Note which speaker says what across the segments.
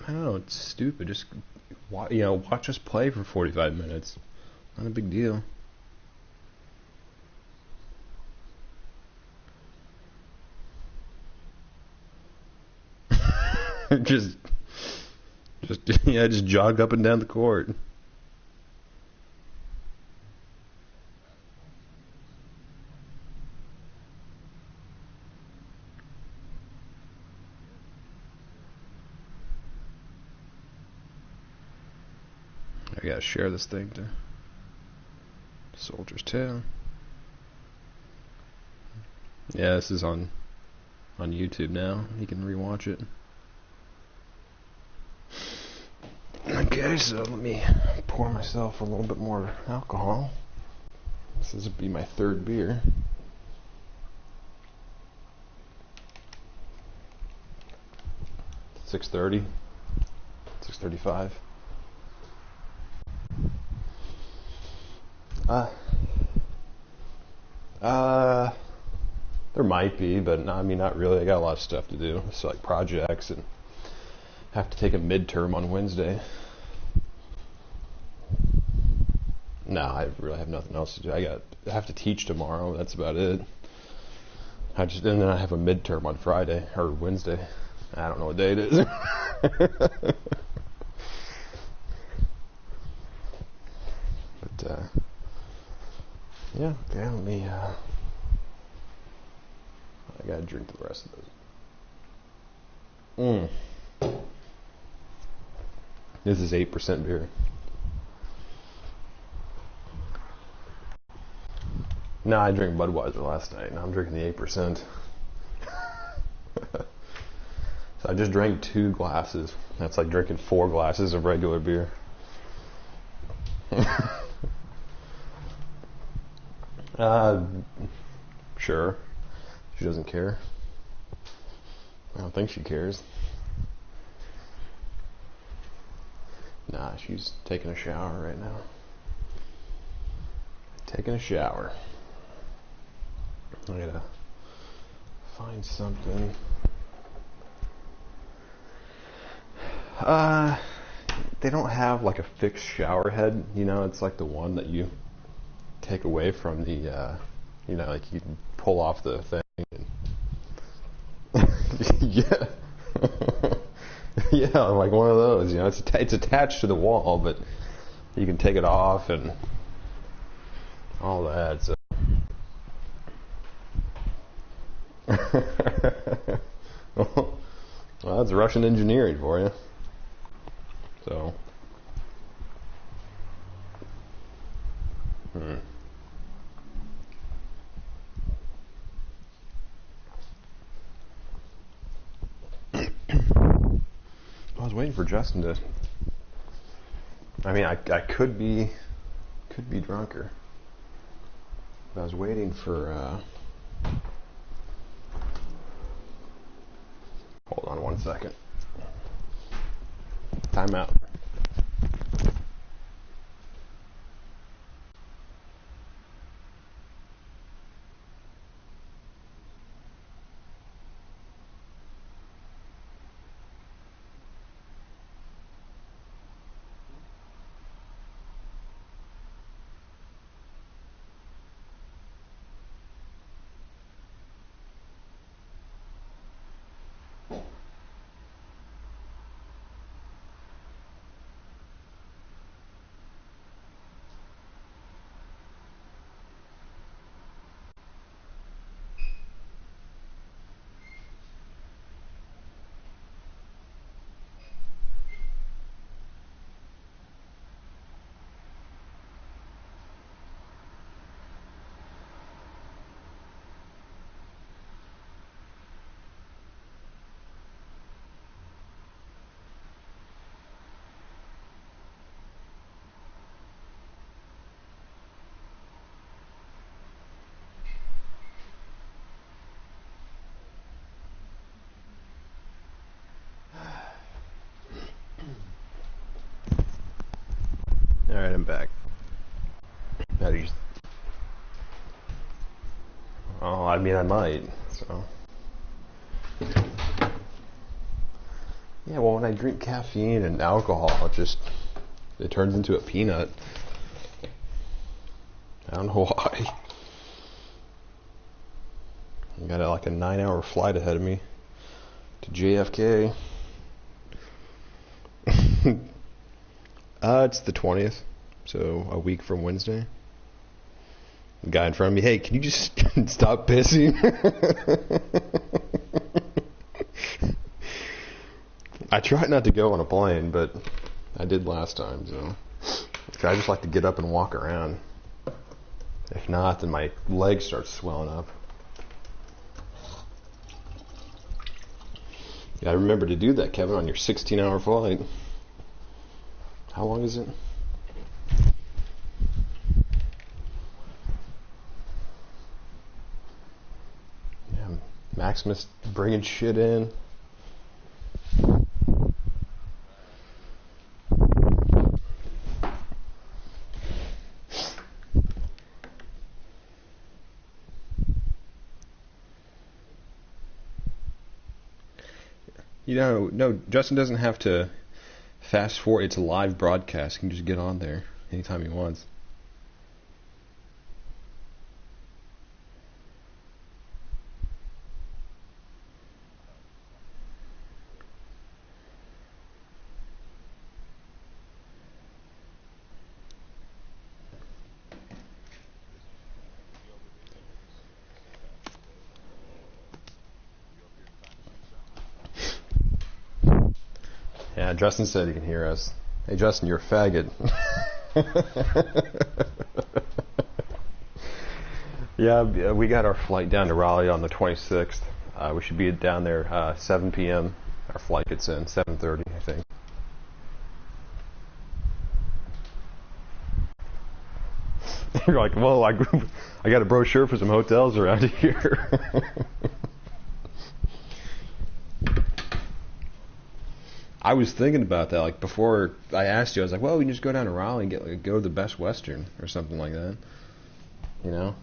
Speaker 1: I don't know, it's stupid. Just watch us play for 45 minutes. Not a big deal. just just jog up and down the court. I gotta share this thing to Soldiers Tale. Yeah, this is on YouTube now. You can rewatch it. Okay, so let me pour myself a little bit more alcohol. This will be my third beer. $6.30, $6.35. There might be, but no, I mean, not really. I got a lot of stuff to do. It's like projects, and have to take a midterm on Wednesday. No, I really have nothing else to do. I have to teach tomorrow. That's about it. And then I have a midterm on Friday or Wednesday. I don't know what day it is. But yeah, okay. Let me. I gotta drink the rest of those. This is 8% beer. No, I drank Budweiser last night. Now I'm drinking the 8%. So I just drank 2 glasses. That's like drinking 4 glasses of regular beer. Sure. She doesn't care. I don't think she cares. Nah, she's taking a shower right now. Taking a shower. I gotta find something. They don't have like a fixed shower head, it's like the one that you take away from the, like you can pull off the thing. Yeah. Yeah, like one of those, it's attached to the wall, but you can take it off and all that, so. Well, that's Russian engineering for you. So. I was waiting for Justin to. I mean, I could be drunker. But I was waiting for. Hold on 1 second. Time out. Alright, I'm back. I mean, I might, so. Yeah, well, when I drink caffeine and alcohol, it turns into a peanut. I don't know why. I got like a 9-hour flight ahead of me to JFK. It's the 20th, so a week from Wednesday. The guy in front of me, hey, can you just stop pissing? I try not to go on a plane, but I did last time, so I just like to get up and walk around. If not, then my legs start swelling up. You gotta remember to do that, Kevin, on your 16-hour flight. How long is it? Yeah, Maximus bringing shit in. No, Justin doesn't have to fast forward. It's a live broadcast. He can just get on there anytime he wants. Yeah, Justin said he can hear us. Hey, Justin, you're a faggot. Yeah, we got our flight down to Raleigh on the 26th. We should be down there 7 p.m. Our flight gets in 7:30, I think. You're like, well, I got a brochure for some hotels around here. I was thinking about that, like, before I asked you. I was like, well, we can just go down to Raleigh and go to the Best Western or something like that. You know?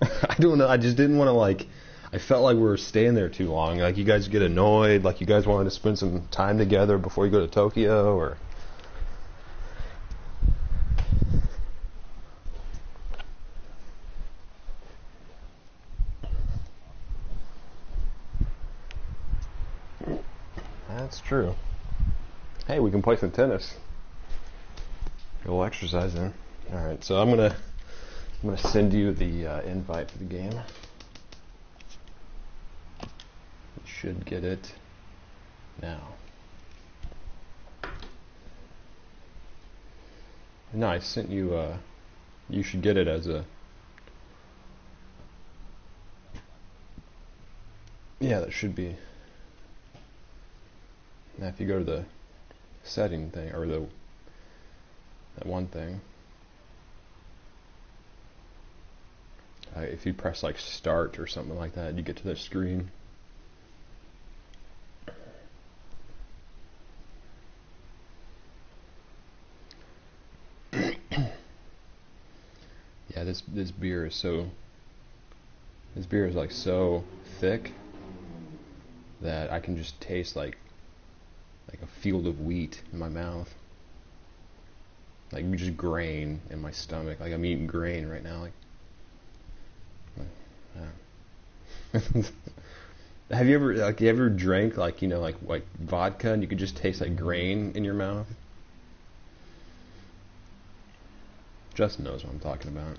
Speaker 1: I don't know. I just didn't want to, like, I felt like we were staying there too long. Like, you guys get annoyed. Like, you guys wanted to spend some time together before you go to Tokyo, or... That's true. Hey, we can play some tennis. A little exercise in. All right, so I'm gonna send you the invite for the game. You should get it now. No, I sent you. You should get it as a. Yeah, that should be. Now, if you go to the setting thing, or that one thing, if you press like start or something like that, you get to the screen. Yeah, this beer is like so thick that I can just taste like a field of wheat in my mouth. Like just grain in my stomach. Like I'm eating grain right now. Have you ever drank like vodka and you could just taste like grain in your mouth? Justin knows what I'm talking about.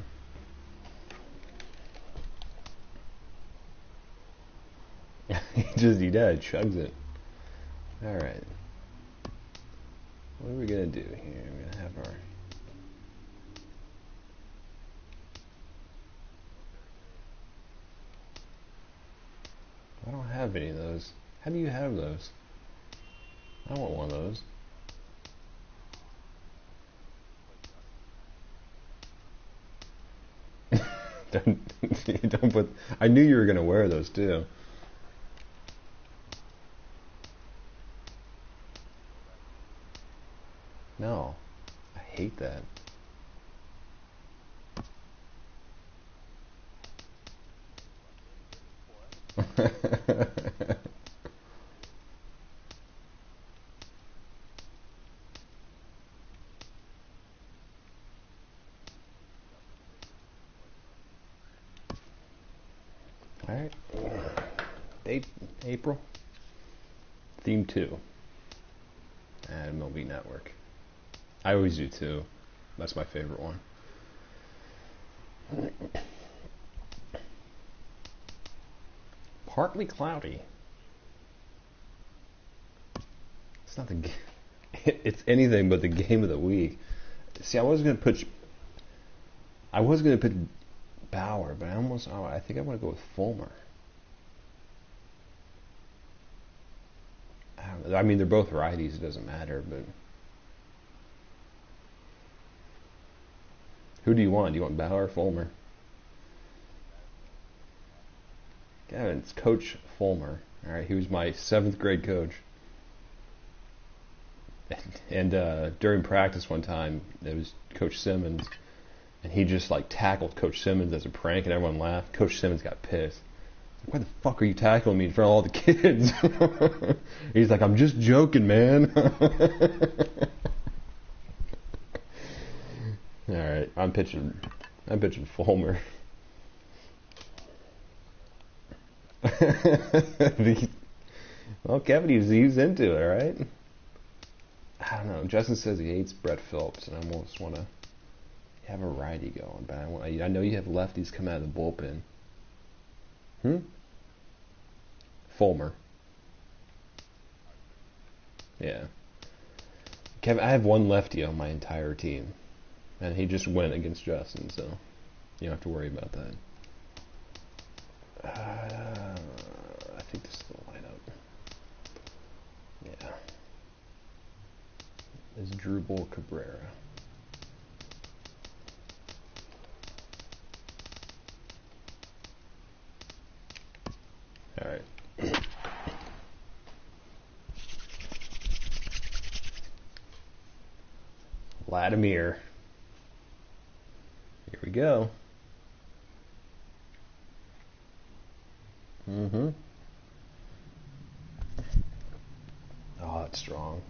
Speaker 1: he chugs it. All right. What are we gonna do here? We're gonna have our. I don't have any of those. How do you have those? I want one of those. don't put. I knew you were gonna wear those too. No, I hate that. April. Theme 2. And MLB Network. I always do 2. That's my favorite one. Partly cloudy. It's not the. It's anything but the game of the week. See, I was gonna put Bauer, but I think I want to go with Fulmer. I mean, they're both righties. It doesn't matter, but who do you want? Do you want Bauer or Fulmer? Yeah, it's Coach Fulmer. All right, he was my 7th grade coach. And during practice one time, it was Coach Simmons, and he just like tackled Coach Simmons as a prank, and everyone laughed. Coach Simmons got pissed. Why the fuck are you tackling me in front of all the kids? He's like, I'm just joking, man. All right, I'm pitching Fulmer. Well, Kevin, he's into it, right? I don't know. Justin says he hates Brett Phillips, and I almost want to have a righty going, but I know you have lefties come out of the bullpen. Fulmer. Yeah. Kevin, I have one lefty on my entire team, and he just went against Justin, so you don't have to worry about that. I think this is the lineup. Yeah. Is Drupal Cabrera. All right. Vladimir. Here we go. Oh, that's strong.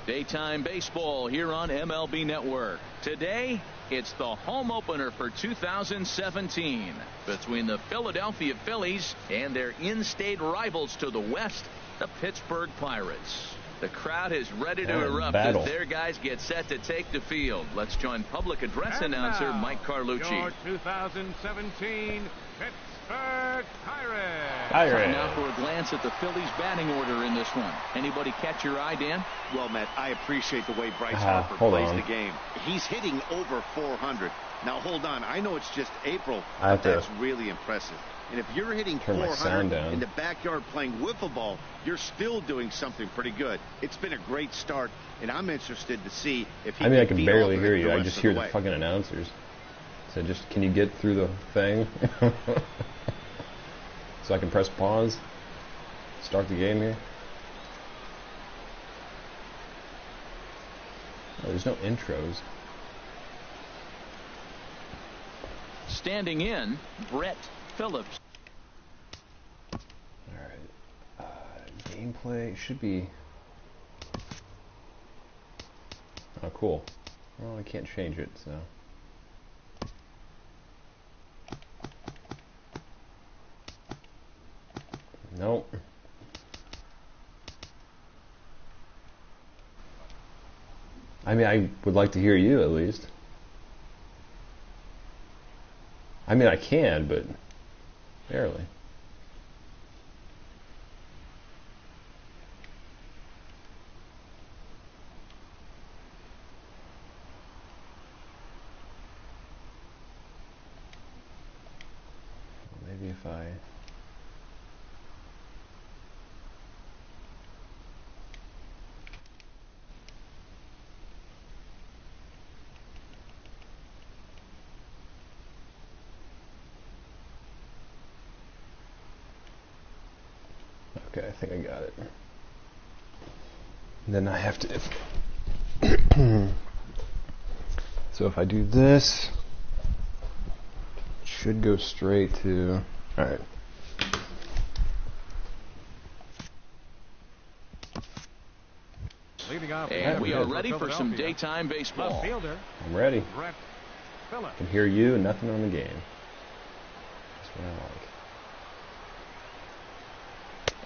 Speaker 2: Daytime baseball here on MLB Network. Today, it's the home opener for 2017 between the Philadelphia Phillies and their in-state rivals to the west, the Pittsburgh Pirates. The crowd is ready to erupt as their guys get set to take the field. Let's join public address announcer Mike Carlucci.
Speaker 3: Your 2017 Pittsburgh Pirates.
Speaker 2: Time now for a glance at the Phillies batting order in this one. Anybody catch your eye, Dan?
Speaker 4: Well, Matt, I appreciate the way Bryce Harper plays the game. He's hitting over 400. Now, hold on. I know it's just April, but that's really impressive. And if you're hitting 400 in the backyard playing wiffle ball, you're still doing something pretty good. It's been a great start, and I'm interested to see if he
Speaker 1: I can barely hear you. I just hear the fucking announcers. So just, can you get through the thing? So I can press pause. Start the game here. Oh, there's no intros.
Speaker 2: Standing in, Brett Phillips.
Speaker 1: Alright. Gameplay should be... Oh, cool. Well, I can't change it, so... Nope. I mean, I would like to hear you at least. I mean, I can, but barely. Maybe if I... Okay, I think I got it. And then I have to... So if I do this, it should go straight to... Alright.
Speaker 3: Leading
Speaker 2: And we are ready for some daytime baseball.
Speaker 1: I'm ready. I can hear you and nothing on the game. That's what I like.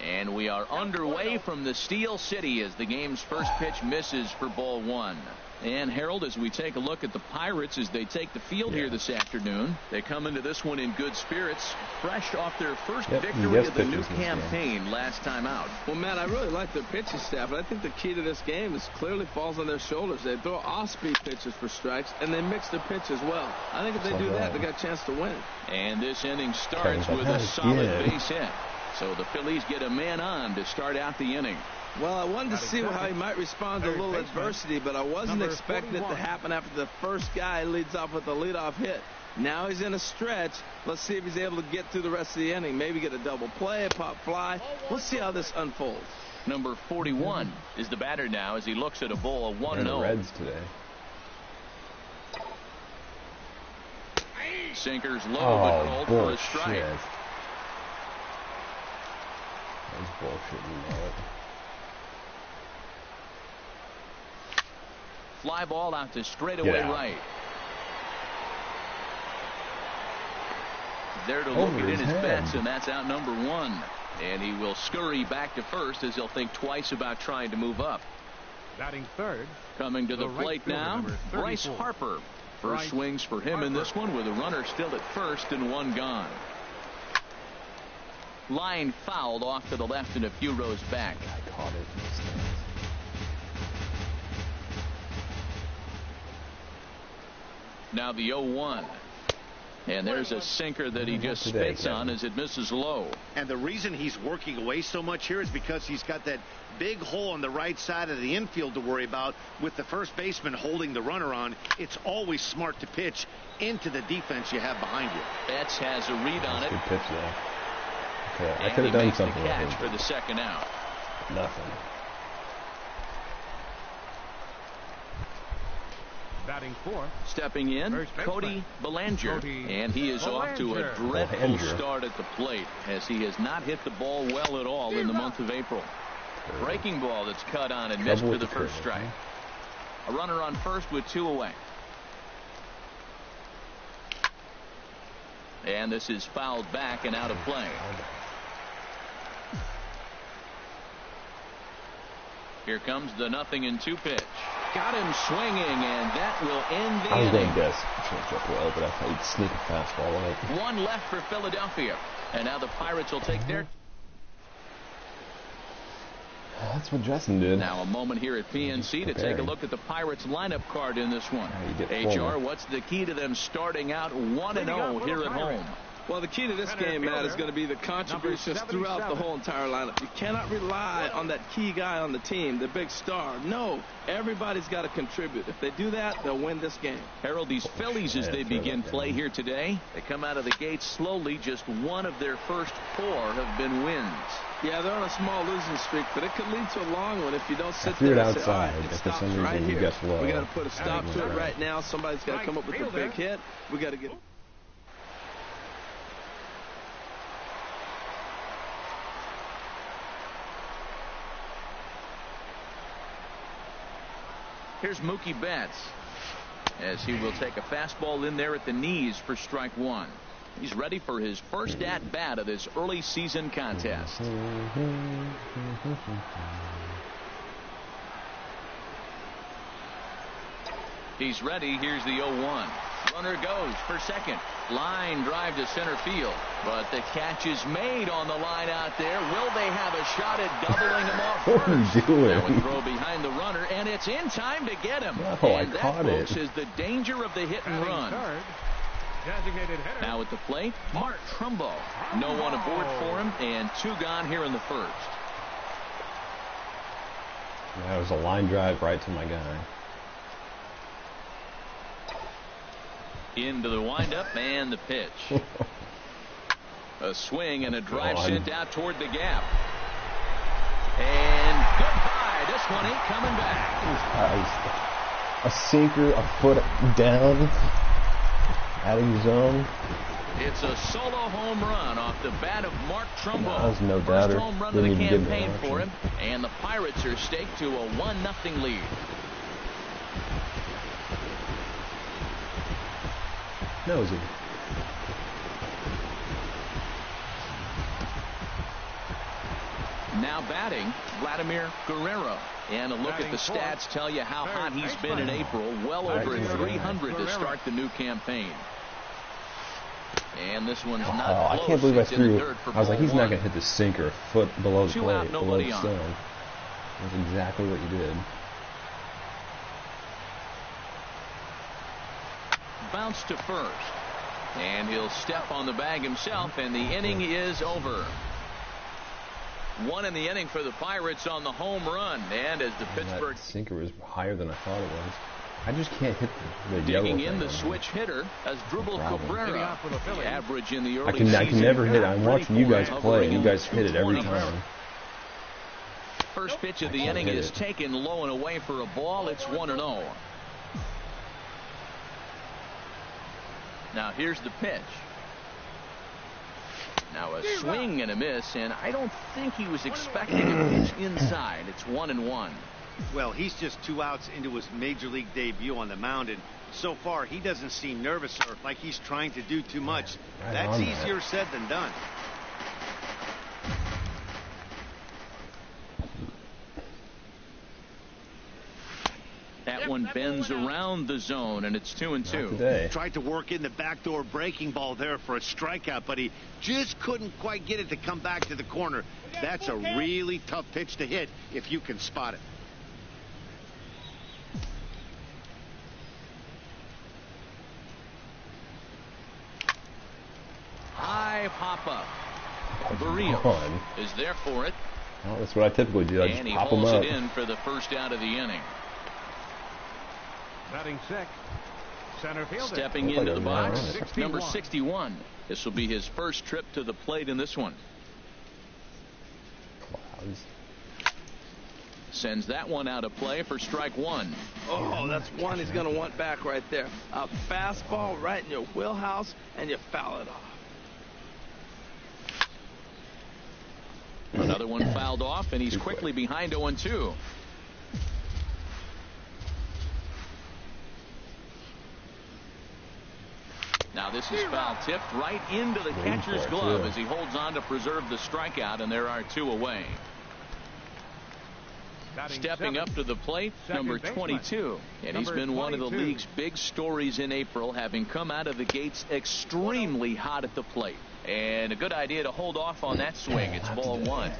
Speaker 2: And we are underway from the Steel City as the game's first pitch misses for ball one. And Harold, as we take a look at the Pirates as they take the field here this afternoon, they come into this one in good spirits, fresh off their first victory of the new campaign last time out.
Speaker 5: Well, Matt, I really like their pitching staff, but I think the key to this game is clearly falls on their shoulders. They throw off-speed pitches for strikes, and they mix their pitch as well. I think if they do that, they got a chance to win.
Speaker 2: And this inning starts with a solid base hit. So the Phillies get a man on to start out the inning.
Speaker 5: Well, I wanted to see how he might respond to a little adversity, but I wasn't expecting it to happen after the first guy leads off with a leadoff hit. Now he's in a stretch. Let's see if he's able to get through the rest of the inning. Maybe get a double play, a pop fly. We'll see how this unfolds.
Speaker 2: Number 41 is the batter now as he looks at a ball of 1-0.
Speaker 1: Reds today.
Speaker 2: Sinker's low but called for a strike.
Speaker 1: That's bullshit, you know it.
Speaker 2: Fly ball out to straightaway right. There to look it in his bets, and that's out number one. And he will scurry back to first as he'll think twice about trying to move up.
Speaker 3: Batting third.
Speaker 2: Coming to the plate now, Bryce Harper. First swings for him in this one with a runner still at first and one gone. Line fouled off to the left and a few rows back.
Speaker 1: I caught it.
Speaker 2: Now the 0-1. And there's a sinker that he just spits on as it misses low.
Speaker 4: And the reason he's working away so much here is because he's got that big hole on the right side of the infield to worry about with the first baseman holding the runner on. It's always smart to pitch into the defense you have behind you.
Speaker 2: Betts has a read on it.
Speaker 1: Good pitch there. Okay, I could have done something
Speaker 2: with catch for the second out.
Speaker 1: Nothing.
Speaker 3: Batting fourth.
Speaker 2: Stepping in, Cody Bellinger. And he is off to a dreadful start at the plate as he has not hit the ball well at all in the month of April. Breaking ball that's cut on and missed for the first strike. A runner on first with two away. And this is fouled back and out of play. Here comes the 0-2 pitch. Got him swinging, and that will end the inning.
Speaker 1: I was going to guess change up well, but I thought he'd sneak a fastball right.
Speaker 2: One left for Philadelphia, and now the Pirates will take their.
Speaker 1: That's what Justin did.
Speaker 2: Now a moment here at PNC to take a look at the Pirates lineup card in this one. HR, what's the key to them starting out 1-0 here at home?
Speaker 5: Well, the key to this game, Matt, is going to be the contributions throughout the whole entire lineup. You cannot rely on that key guy on the team, the big star. No, everybody's got to contribute. If they do that, they'll win this game.
Speaker 2: Harold, these Phillies, as they begin play here today, they come out of the gate slowly. Just one of their first four have been wins.
Speaker 5: Yeah, they're on a small losing streak, but it could lead to a long one if you don't sit
Speaker 1: there
Speaker 5: and
Speaker 1: say,
Speaker 5: all right,
Speaker 1: it
Speaker 5: stops right here. We got to put a stop to it right now. Somebody's got to come up with a big hit. We got to get.
Speaker 2: Here's Mookie Betts as he will take a fastball in there at the knees for strike one. He's ready for his first at-bat of this early season contest. He's ready. Here's the 0-1. Runner goes for second. Line drive to center field. But the catch is made on the line out there. Will they have a shot at doubling him off first?
Speaker 1: What are you doing?
Speaker 2: That would throw behind the runner, and it's in time to get him.
Speaker 1: Oh,
Speaker 2: and
Speaker 1: I caught
Speaker 2: that, folks,
Speaker 1: it.
Speaker 2: is the danger of the hit and run. Now at the plate, Mark Trumbo. No one aboard for him, and two gone here in the first.
Speaker 1: That was a line drive right to my guy.
Speaker 2: Into the windup and the pitch. A swing and a drive sent out toward the gap. And goodbye. This one ain't coming back.
Speaker 1: A sinker, a foot down, out of your zone.
Speaker 2: It's a solo home run off the bat of Mark Trumbo.
Speaker 1: That was no
Speaker 2: First
Speaker 1: doubter.
Speaker 2: home run of the campaign for him, and the Pirates are staked to a 1-0 lead.
Speaker 1: Nosy.
Speaker 2: Now batting, Vladimir Guerrero. And a look at the stats tell you how hot he's been in April. Well over 300 to start the new campaign. And this one's not close.
Speaker 1: I can't believe I threw. I was like, he's not going to hit the sinker a foot below the plate, below the stone. That's exactly what you did.
Speaker 2: Bounce to first. And he'll step on the bag himself, and the inning is over. 1 in the inning for the Pirates on the home run. And as the Pittsburgh
Speaker 1: sinker was higher than I thought it was. I just can't hit the
Speaker 2: digging in the switch hitter as Dribble Cabrera. Average in the early
Speaker 1: I can never hit it. I'm watching you guys play, and you guys hit it every time.
Speaker 2: First pitch of the inning is taken low and away for a ball. It's 1-0. Now here's the pitch. Now a swing and a miss, and I don't think he was expecting a pitch inside. It's 1-1.
Speaker 4: Well, he's just 2 outs into his major league debut on the mound, and so far he doesn't seem nervous or like he's trying to do too much. That's easier said than done.
Speaker 2: That one bends around the zone, and it's 2-2.
Speaker 4: Tried to work in the backdoor breaking ball there for a strikeout, but he just couldn't quite get it to come back to the corner. That's a really tough pitch to hit if you can spot it.
Speaker 2: High pop-up. Barrios is there for it.
Speaker 1: Well, that's what I typically do. I just pop them up.
Speaker 2: And he holds it in for the first out of the inning.
Speaker 3: Batting sixth, center fielder.
Speaker 2: Stepping into the box, number 61. This will be his first trip to the plate in this one. Sends that one out of play for strike 1.
Speaker 5: Oh, that's one he's going to want back right there. A fastball right in your wheelhouse, and you foul it off.
Speaker 2: Another one fouled off, and he's quickly behind 0-2. Now this is foul tipped right into the catcher's glove as he holds on to preserve the strikeout, and there are 2 away. Stepping up to the plate, number 22. And he's been one of the league's big stories in April, having come out of the gates extremely hot at the plate. And a good idea to hold off on that swing. It's ball 1.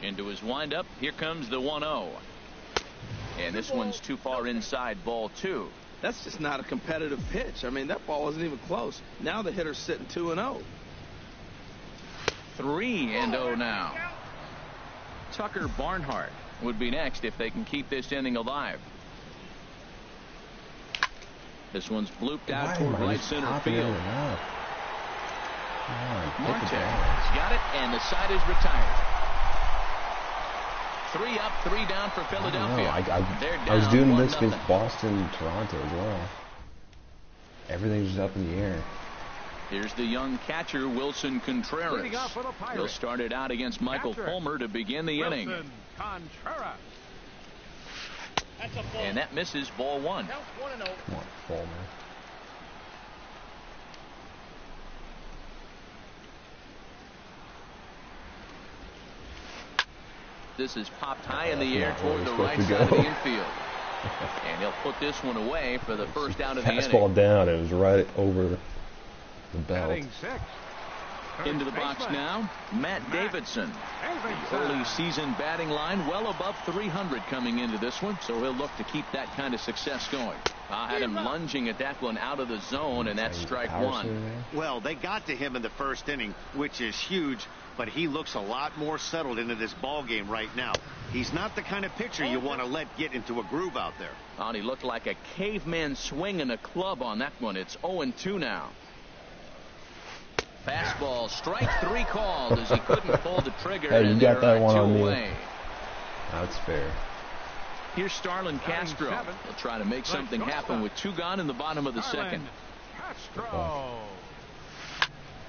Speaker 2: Into his windup, here comes the 1-0. And this one's too far inside, ball 2.
Speaker 5: That's just not a competitive pitch. I mean, that ball wasn't even close. Now the hitter's sitting 2-0.
Speaker 2: 3-0 now. Tucker Barnhart would be next if they can keep this inning alive. This one's blooped out toward right center field. Martin's got it, and the side is retired. 3 up, 3 down for Philadelphia.
Speaker 1: I was doing this against Boston, Toronto as well. Everything's just up in the air.
Speaker 2: Here's the young catcher, Wilson Contreras. He'll start it out against Michael Fulmer to begin the inning. And that misses, ball 1.
Speaker 1: Come on, Fulmer.
Speaker 2: This is popped high in the air toward the right side of the infield. And he'll put this one away for the first out of the inning.
Speaker 1: Fastball down. It was right over the belt.
Speaker 2: Into the box now, Matt Davidson. The early season batting line well above 300 coming into this one, so he'll look to keep that kind of success going. I had him lunging at that one out of the zone, and that's strike 1.
Speaker 4: Well, they got to him in the first inning, which is huge, but he looks a lot more settled into this ball game right now. He's not the kind of pitcher you want to let get into a groove out there.
Speaker 2: Oh, he looked like a caveman swinging a club on that one. It's 0-2 now. Fastball, strike 3 called as he couldn't pull the trigger.
Speaker 1: Hey, you got that one on me.
Speaker 2: Away.
Speaker 1: That's fair.
Speaker 2: Here's Starlin Castro. He'll try to make something happen with 2 gone in the bottom of the second.
Speaker 3: Castro.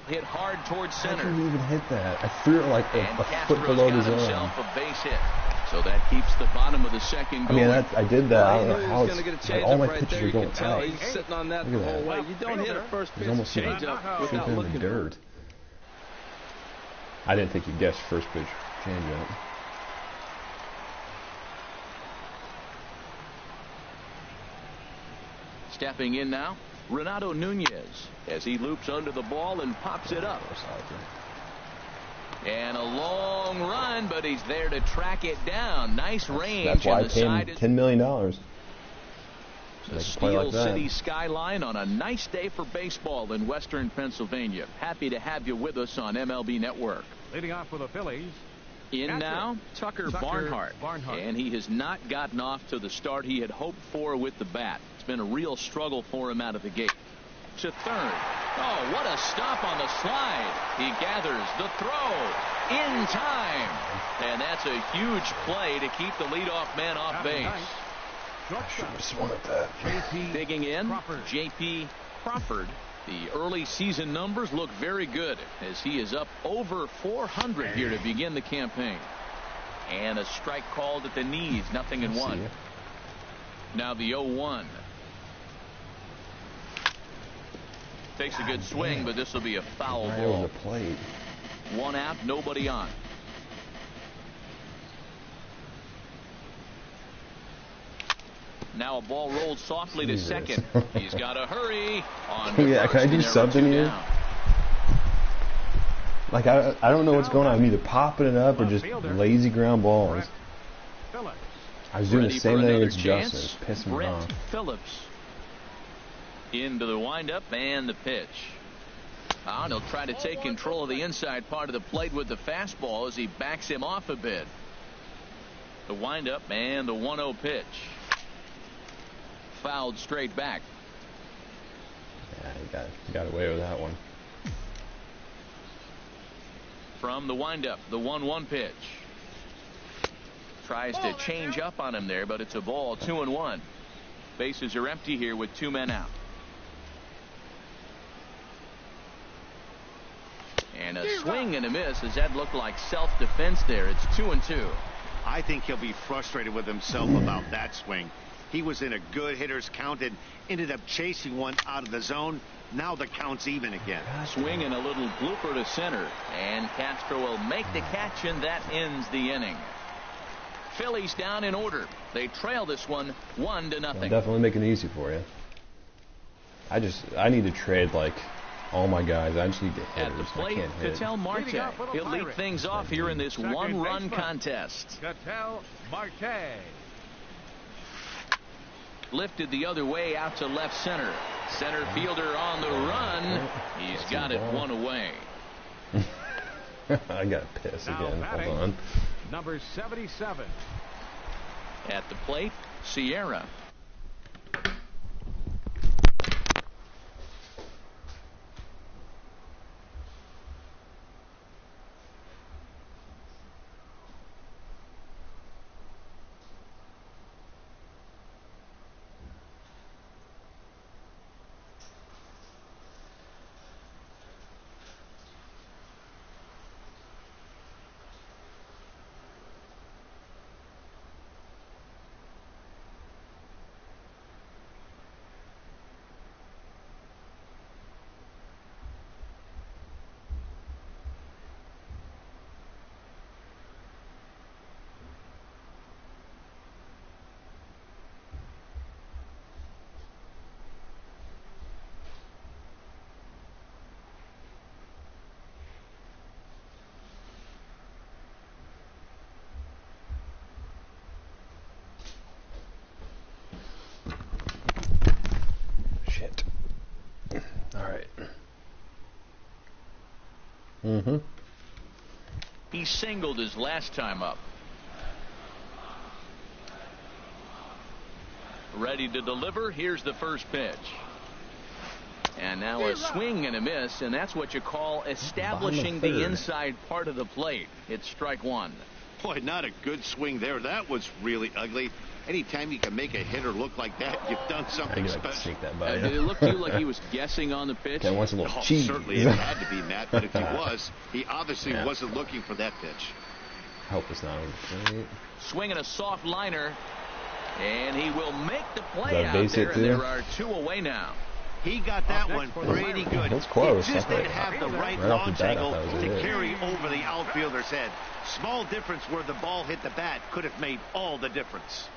Speaker 2: Hit hard towards center.
Speaker 1: I didn't even hit that. I threw it like a foot below the zone.
Speaker 2: Himself a base hit. So that keeps the bottom of the second going.
Speaker 1: I mean, I did that. I don't know how
Speaker 5: it's
Speaker 1: like, all my pitches are going out.
Speaker 5: He's sitting on that the whole way. You don't hit a first pitch change up without looking
Speaker 1: in the dirt. I didn't think you guessed first pitch change up.
Speaker 2: Stepping in now, Renato Nunez as he loops under the ball and pops it up. And a long run, but he's there to track it down. Nice range.
Speaker 1: That's why I paid him $10 million.
Speaker 2: The Steel City skyline on a nice day for baseball in western Pennsylvania. Happy to have you with us on MLB Network.
Speaker 3: Leading off for the Phillies.
Speaker 2: In now, Tucker Barnhart. And he has not gotten off to the start he had hoped for with the bat. It's been a real struggle for him out of the gate. To third. Oh, what a stop on the slide. He gathers the throw in time. And that's a huge play to keep the leadoff man off base. Digging in, J.P. Crawford. The early season numbers look very good as he is up over 400 here to begin the campaign. And a strike called at the knees, 0-1. Now the 0-1. Takes a good swing, but this will be a foul ball. One out, nobody on. Now a ball rolled softly to second. He's got to hurry on
Speaker 1: can I do something here? Like, I don't know what's going on. I'm either popping it up or just lazy ground balls. I was doing the same thing against Justin. It's pissing me off.
Speaker 2: Phillips into the windup and the pitch. He'll try to take control of the inside part of the plate with the fastball as he backs him off a bit. The windup and the 1-0 pitch. Fouled straight back.
Speaker 1: Yeah, he got away with that one.
Speaker 2: From the windup, the 1-1 pitch. Tries to change up on him there, but it's a ball. 2-1. Bases are empty here with 2 men out. And a swing and a miss as that looked like self-defense there. It's 2-2.
Speaker 4: I think he'll be frustrated with himself about that swing. He was in a good hitter's count and ended up chasing one out of the zone. Now the count's even again.
Speaker 2: Swing and a little blooper to center. And Castro will make the catch, and that ends the inning. Phillies down in order. They trail this one 1-0.
Speaker 1: Definitely making it easy for you. I need to trade like all my guys. I just need to hit.
Speaker 2: At the plate, Ketel Marte. He'll lead things off here in this one-run contest.
Speaker 3: Ketel Marte.
Speaker 2: Lifted the other way out to left center. Center fielder on the run. He's got it one away.
Speaker 1: I got pissed again. Hold on.
Speaker 3: Number 77.
Speaker 2: At the plate, Sierra. He singled his last time up. Ready to deliver. Here's the first pitch. And now a swing and a miss, and that's what you call establishing the inside part of the plate. It's strike one.
Speaker 4: Boy, not a good swing there. That was really ugly. Anytime you can make a hitter look like that, you've done something special.
Speaker 2: Did it look to you like he was guessing on the pitch?
Speaker 1: Wants a little cheese.
Speaker 4: Certainly it had to be, Matt, but if he was, he obviously wasn't looking for that pitch.
Speaker 1: Hope it's not overplayed.
Speaker 2: Swinging a soft liner, and he will make the play out there, and there are 2 away now.
Speaker 4: He got that one pretty good.
Speaker 1: That's close.
Speaker 4: He just didn't have the right launch angle to carry over the outfielder's head. Small difference where the ball hit the bat could have made all the difference.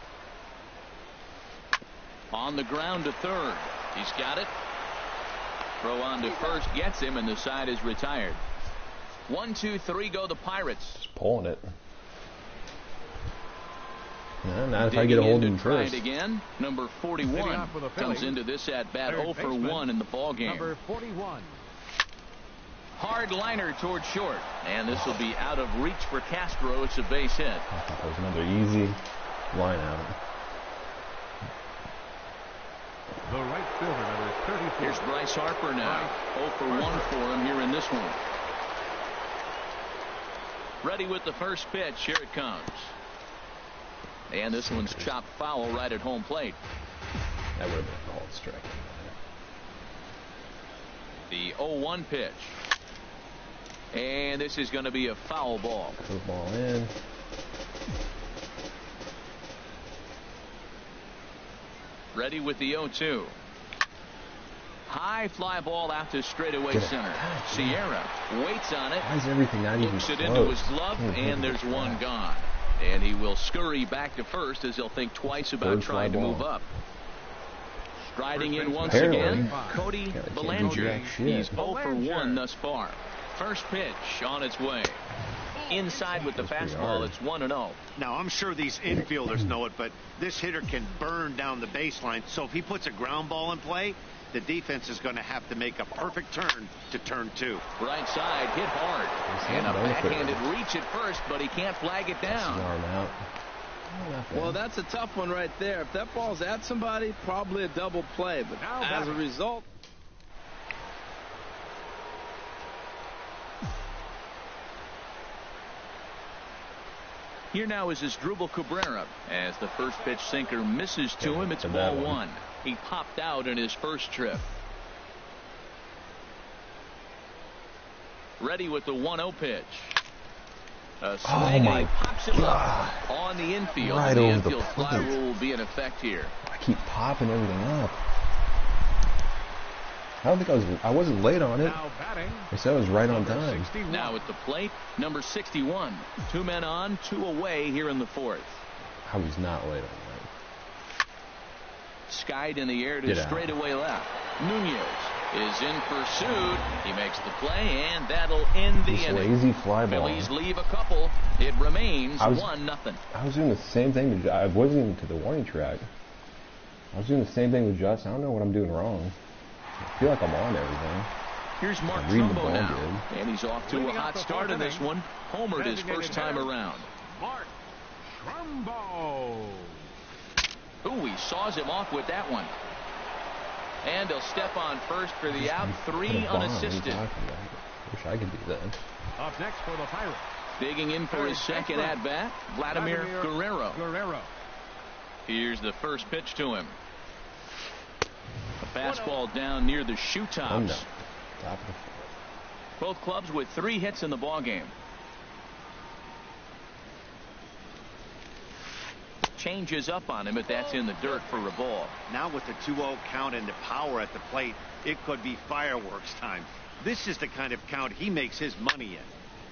Speaker 2: On the ground to third. He's got it. Throw on to first gets him, and the side is retired. 1, 2, 3 go the Pirates.
Speaker 1: Just pulling it. No, not if I get a hold of him first.
Speaker 2: Again, number 41 comes into this at bat 0 for 1 in the ball game.
Speaker 3: Number 41.
Speaker 2: Hard liner towards short, and this will be out of reach for Castro. It's a base hit.
Speaker 1: That was another easy line out.
Speaker 3: The right fielder, number 34.
Speaker 2: Here's Bryce Harper now. 0 for 1 for him here in this one. Ready with the first pitch. Here it comes. And this one's chopped foul right at home plate.
Speaker 1: That would have been a called strike.
Speaker 2: The 0-1 pitch. And this is going to be a foul ball.
Speaker 1: Ball in.
Speaker 2: Ready with the 0-2. High fly ball out to straightaway center. Sierra waits on it.
Speaker 1: Why is everything not even
Speaker 2: looks it
Speaker 1: close?
Speaker 2: into his glove, and there's one gone. And he will scurry back to first as he'll think twice about trying to move up. Striding in once again, Cody Bellinger. He's 0 for 1 thus far. First pitch on its way. Inside with the fastball, it's 1-0.
Speaker 4: Now, I'm sure these infielders know it, but this hitter can burn down the baseline. So if he puts a ground ball in play, the defense is going to have to make a perfect turn to turn 2.
Speaker 2: Right side, hit hard. And a backhanded reach at first, but he can't flag it down.
Speaker 5: Well, that's a tough one right there. If that ball's at somebody, probably a double play. But as a result...
Speaker 2: Here now is Asdrubal Cabrera as the first pitch sinker misses to him. It's ball 1. He popped out in his first trip. Ready with the 1-0 pitch. A swing, and he pops him up on the infield.
Speaker 1: Right
Speaker 2: the
Speaker 1: over
Speaker 2: infield
Speaker 1: the
Speaker 2: fly rule will be in effect here.
Speaker 1: I keep popping everything up. I don't think I wasn't late on it. They said I was right on time.
Speaker 2: Now at the plate, number 61. 2 men on, 2 away here in the 4th.
Speaker 1: I was not late on that.
Speaker 2: Skied in the air to straightaway left. Nunez is in pursuit. He makes the play, and that'll end the inning.
Speaker 1: Lazy fly ball.
Speaker 2: Phillies leave a couple. It remains 1-0.
Speaker 1: I was doing the same thing. I wasn't even to the warning track. I was doing the same thing with Justin. I don't know what I'm doing wrong. I feel like I'm on everything.
Speaker 2: Here's Mark Trumbo now. And he's off to a hot start in this one. Homered his first time around.
Speaker 3: Mark Trumbo.
Speaker 2: Ooh, he saws him off with that one. And he'll step on first for the out. 3 unassisted.
Speaker 1: Wish I could do that.
Speaker 3: Up next for the Pirates.
Speaker 2: Digging in for his second at-bat, Vladimir Guerrero. Here's the first pitch to him. A fastball down near the shoe tops. Both clubs with 3 hits in the ball game. Changes up on him, but that's in the dirt for a ball.
Speaker 4: Now with the 2-0 count and the power at the plate, it could be fireworks time. This is the kind of count he makes his money in.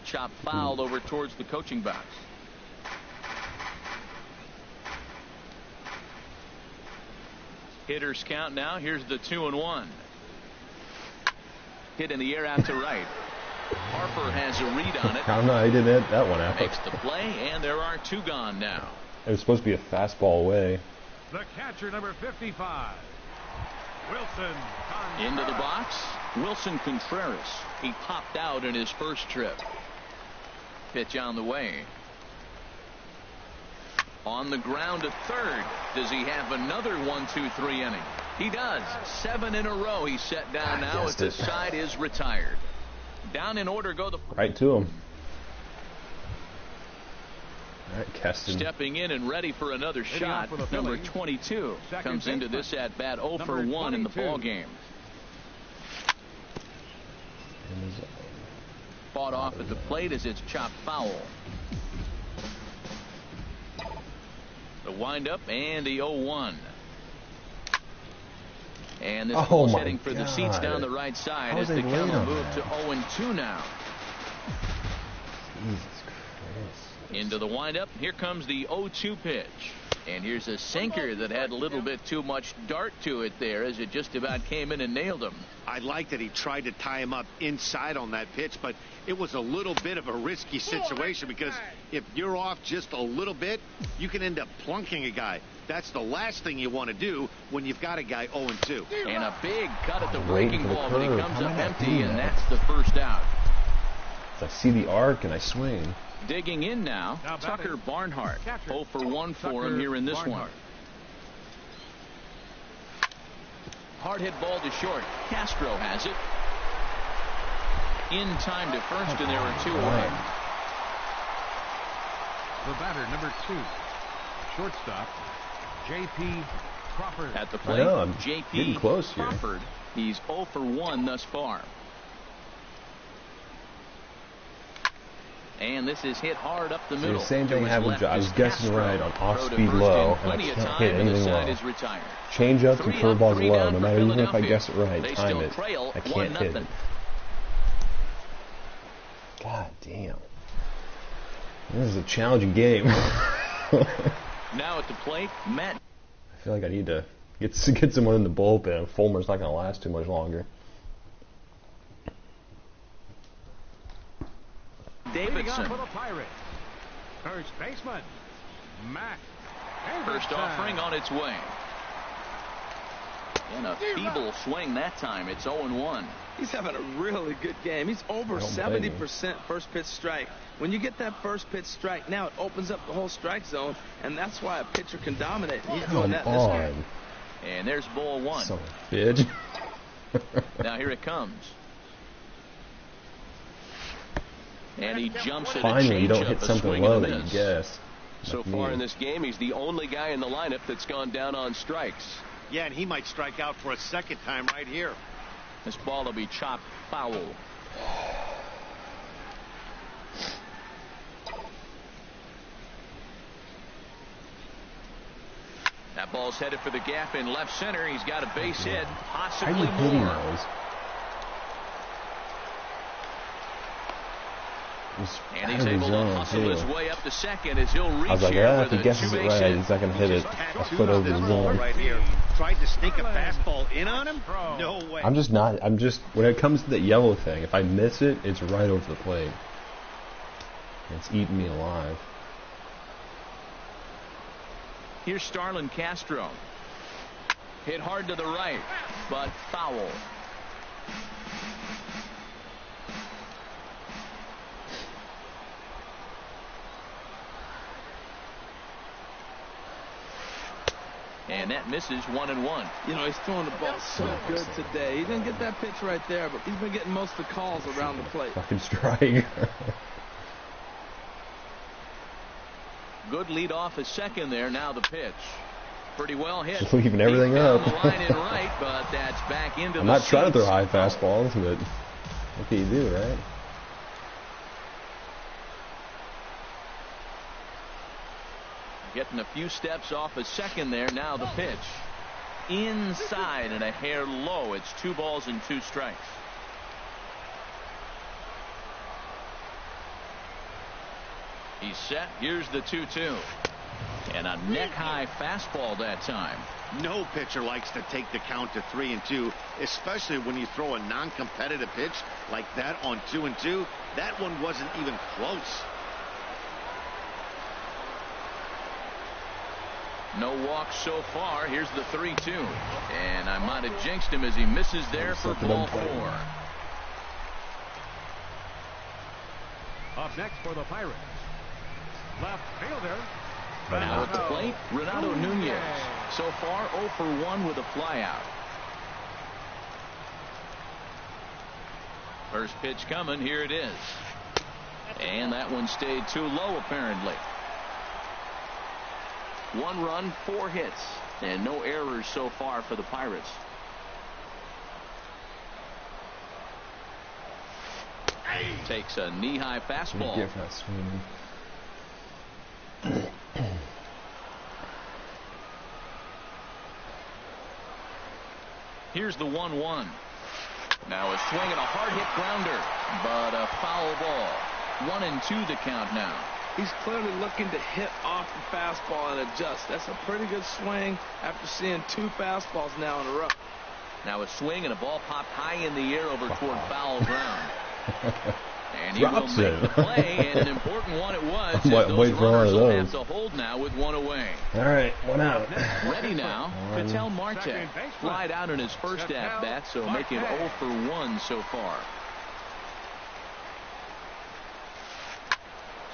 Speaker 2: Chop fouled over towards the coaching box. Hitters count now. Here's the 2-1. Hit in the air out to right. Harper has a read on it.
Speaker 1: I don't know. He didn't hit that one out.
Speaker 2: Makes the play, and there are 2 gone now.
Speaker 1: It was supposed to be a fastball away.
Speaker 3: The catcher, number 55, Wilson Contreras.
Speaker 2: Into the box, Wilson Contreras. He popped out in his first trip. Pitch on the way. On the ground to third. Does he have another 1-2-3 inning? He does. 7 in a row. He's set down now as the side is retired. Down in order go the...
Speaker 1: Right to him. Right, Keston.
Speaker 2: Stepping in and ready for another shot, number 22 comes into this at-bat 0 for 1 in the ball game. Fought off at the plate as it's chopped foul. The windup and the 0-1. And this ball's heading for the seats down the right side as the count will move to 0-2 now.
Speaker 1: Jesus Christ.
Speaker 2: Into the windup. Here comes the 0-2 pitch. And here's a sinker that had a little bit too much dart to it there as it just about came in and nailed him.
Speaker 4: I like that he tried to tie him up inside on that pitch, but it was a little bit of a risky situation because if you're off just a little bit, you can end up plunking a guy. That's the last thing you want to do when you've got a guy 0-2.
Speaker 2: And a big cut at the breaking ball, but he comes up empty, and that's the first out.
Speaker 1: I see the arc and I swing.
Speaker 2: Digging in now, Tucker Barnhart. 0 for 1 for him here in this one. Hard hit ball to short. Castro has it. In time to first, and there are 2 away.
Speaker 3: The batter, number 2, shortstop, J.P. Crawford.
Speaker 2: At the plate, J.P. Crawford. He's 0 for 1 thus far. And this is hit hard up the middle.
Speaker 1: The same thing happened. I was guessing right on off-speed low, and I can't hit anything low. Change up and curveballs low. No matter even if I guess it right, time it, I can't hit it. God damn. This is a challenging game.
Speaker 2: Now at the plate, Matt.
Speaker 1: I feel like I need to get someone in the bullpen. Fulmer's not going to last too much longer.
Speaker 2: Davidson.
Speaker 3: For the Pirates. First baseman, Matt.
Speaker 2: First offering on its way. And a feeble swing that time. It's 0-1.
Speaker 5: He's having a really good game. He's over 70% first pitch strike. When you get that first pitch strike, now it opens up the whole strike zone, and that's why a pitcher can dominate. He's doing that in this game.
Speaker 2: And there's ball 1.
Speaker 1: Son of a bitch.
Speaker 2: Now here it comes. And he jumps at
Speaker 1: Finally, you don't hit something low that you guess.
Speaker 6: So far in this game, he's the only guy in the lineup that's gone down on strikes.
Speaker 4: Yeah, and he might strike out for a second time right here.
Speaker 2: This ball will be chopped foul. That ball's headed for the gap in left center. He's got a base hit, possibly more. And he's able to hustle his way up to second as he'll reach.
Speaker 1: I was like,
Speaker 2: yeah,
Speaker 1: if he guesses it right, he's not going to hit it a foot over the zone.
Speaker 4: Right here. Tried to sneak a fastball in on him? No way.
Speaker 1: I'm just, when it comes to that yellow thing, if I miss it, it's right over the plate. It's eating me alive.
Speaker 2: Here's Starlin Castro. Hit hard to the right, but foul. And that misses 1-1.
Speaker 5: You know, he's throwing the ball so good today. He didn't get that pitch right there, but he's been getting most of the calls around the plate.
Speaker 1: Fucking strike.
Speaker 2: Good lead off at second there. Now the pitch. Pretty well hit.
Speaker 1: Just leaving everything up.
Speaker 2: The line in right, but that's back into
Speaker 1: I'm
Speaker 2: the
Speaker 1: not trying to throw
Speaker 2: seats.
Speaker 1: high fastballs, but what can you do, right?
Speaker 2: Getting a few steps off a second there. Now the pitch. Inside and a hair low. It's 2 balls and 2 strikes. He's set. Here's the 2-2. And a neck-high fastball that time.
Speaker 4: No pitcher likes to take the count to 3-2, especially when you throw a non-competitive pitch like that on 2-2. That one wasn't even close.
Speaker 2: No walks so far. Here's the 3-2. And I might have jinxed him as he misses there for ball 4.
Speaker 3: Up next for the Pirates, left fielder.
Speaker 2: Now at the plate, Renato Nunez. So far 0 for 1 with a flyout. First pitch coming. Here it is. And that one stayed too low apparently. 1 run, 4 hits, and no errors so far for the Pirates. Takes a knee-high fastball.
Speaker 1: Gift not swinging.
Speaker 2: Here's the 1-1. Now a swing and a hard-hit grounder, but a foul ball. 1-2 the count now.
Speaker 5: He's clearly looking to hit off the fastball and adjust. That's a pretty good swing after seeing 2 fastballs now in a row.
Speaker 2: Now a swing and a ball popped high in the air over toward foul ground. And he
Speaker 1: Drops
Speaker 2: will make
Speaker 1: it.
Speaker 2: the play, and an important one it was.
Speaker 1: Wait for one of
Speaker 2: Will
Speaker 1: those.
Speaker 2: have to hold now with 1 away.
Speaker 1: All right, 1 out.
Speaker 2: Ready now, Ketel Marte. Flied out in his first at-bat, so making 0 for 1 so far.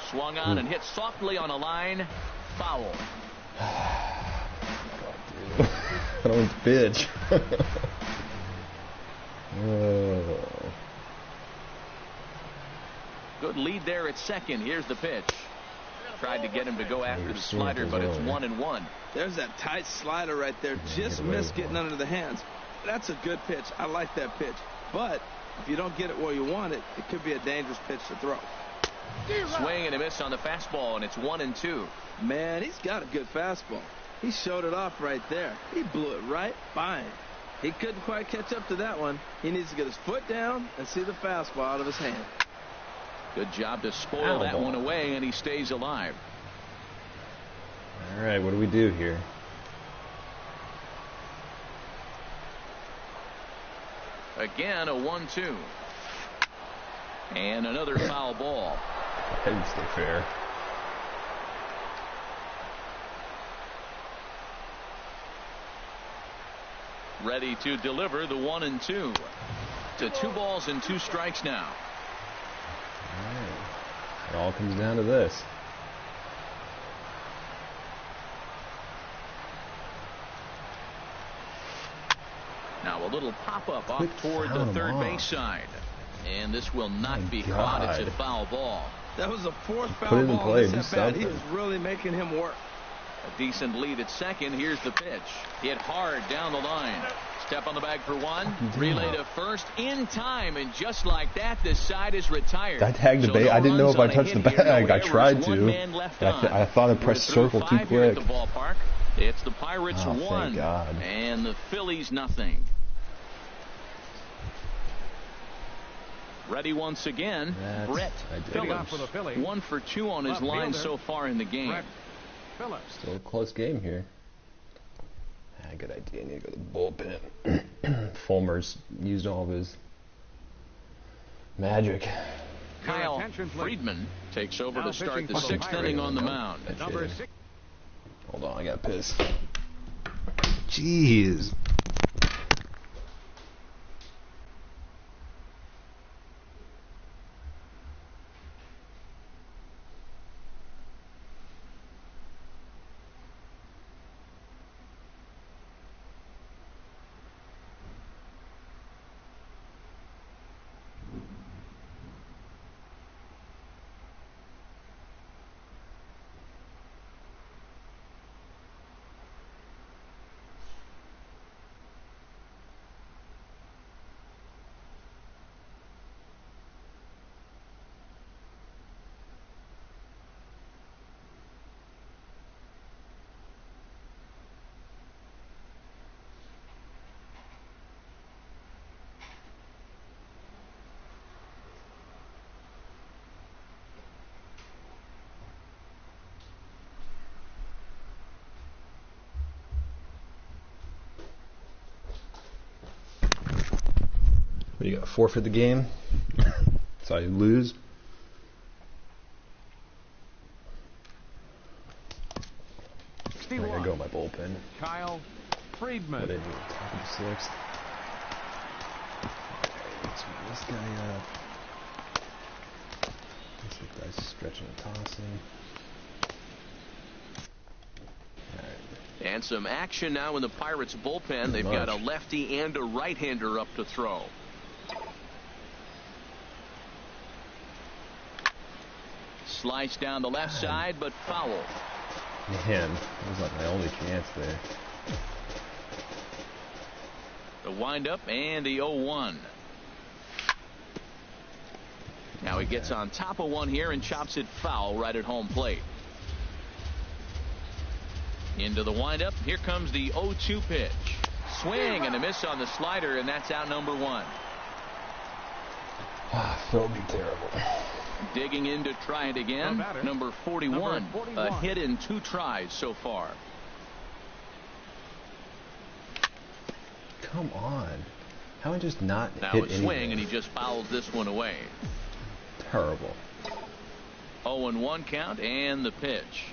Speaker 2: Swung on and hit softly on a line. Foul.
Speaker 1: I don't want to pitch.
Speaker 2: Good lead there at second. Here's the pitch. Tried to get him to go after the slider, but it's 1-1.
Speaker 5: There's that tight slider right there. Just missed getting under the hands. That's a good pitch. I like that pitch. But if you don't get it where you want it, it could be a dangerous pitch to throw.
Speaker 2: Swing and a miss on the fastball, and it's 1-2.
Speaker 5: Man, he's got a good fastball. He showed it off right there. He blew it right by him. He couldn't quite catch up to that one. He needs to get his foot down and see the fastball out of his hand.
Speaker 2: Good job to spoil that one away, and he stays alive.
Speaker 1: All right, what do we do here?
Speaker 2: Again, a 1-2. And another foul ball.
Speaker 1: That didn't stay fair.
Speaker 2: Ready to deliver the 1-2. To 2 balls and 2 strikes now.
Speaker 1: All right. It all comes down to this.
Speaker 2: Now a little pop-up off toward the third base side. And this will not be caught. It's a foul ball.
Speaker 5: That was the 4th foul ball in this at-bat. He is really making him work.
Speaker 2: A decent lead at second. Here's the pitch. Hit hard down the line. Step on the bag for 1. Relay to first in time. And just like that, the side is retired.
Speaker 1: I tagged the base. I didn't know if I touched the bag. I tried to. I thought I pressed circle too quick.
Speaker 2: At the ballpark. It's the Pirates 1.
Speaker 1: Thank God.
Speaker 2: And the Phillies nothing. Ready once again, Brett Phillips. 1 for 2 on his line so far in the game.
Speaker 1: Still a close game here. Good idea. I need to go to the bullpen. Fulmer's used all of his magic.
Speaker 2: Kyle Friedman takes over to start the 6th inning on the mound.
Speaker 1: Hold on, I got pissed. Jeez. What do you got? Forfeit the game? So I lose? I gotta go my bullpen.
Speaker 3: Kyle Friedman.
Speaker 1: What did I do? Top of the 6th. Let's move this guy up. This guy's stretching and tossing.
Speaker 2: And some action now in the Pirates bullpen. They've got a lefty and a right-hander up to throw. Slice down the left side, but foul.
Speaker 1: Man, that was like my only chance there.
Speaker 2: The windup and the 0-1. Now he gets on top of one here and chops it foul right at home plate. Into the windup. Here comes the 0-2 pitch. Swing and a miss on the slider, and that's out number 1.
Speaker 1: Phil would be terrible.
Speaker 2: Digging in to try it again. Number 41. A hit in 2 tries so far.
Speaker 1: Come on. How would I just not
Speaker 2: now
Speaker 1: hit
Speaker 2: a swing, anything? And he just fouls this one away.
Speaker 1: Terrible.
Speaker 2: 0-1 count and the pitch.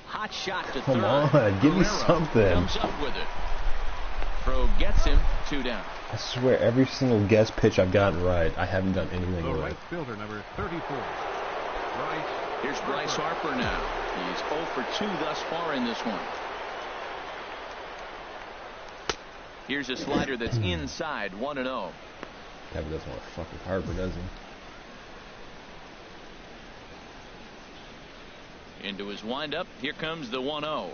Speaker 2: Hot shot to
Speaker 1: Come
Speaker 2: third.
Speaker 1: on, give me
Speaker 2: Guerrero
Speaker 1: something.
Speaker 2: Comes up with it. Throw gets him 2 down.
Speaker 1: I swear, every single guess pitch I've gotten right, I haven't done anything
Speaker 3: the
Speaker 1: with
Speaker 3: right
Speaker 1: it.
Speaker 3: fielder, number 34.
Speaker 2: Here's Bryce Harper now. He's 0 for 2 thus far in this one. Here's a slider that's inside, 1-0.
Speaker 1: Kevin doesn't want to fuck with Harper, does he?
Speaker 2: Into his windup. Here comes the 1-0.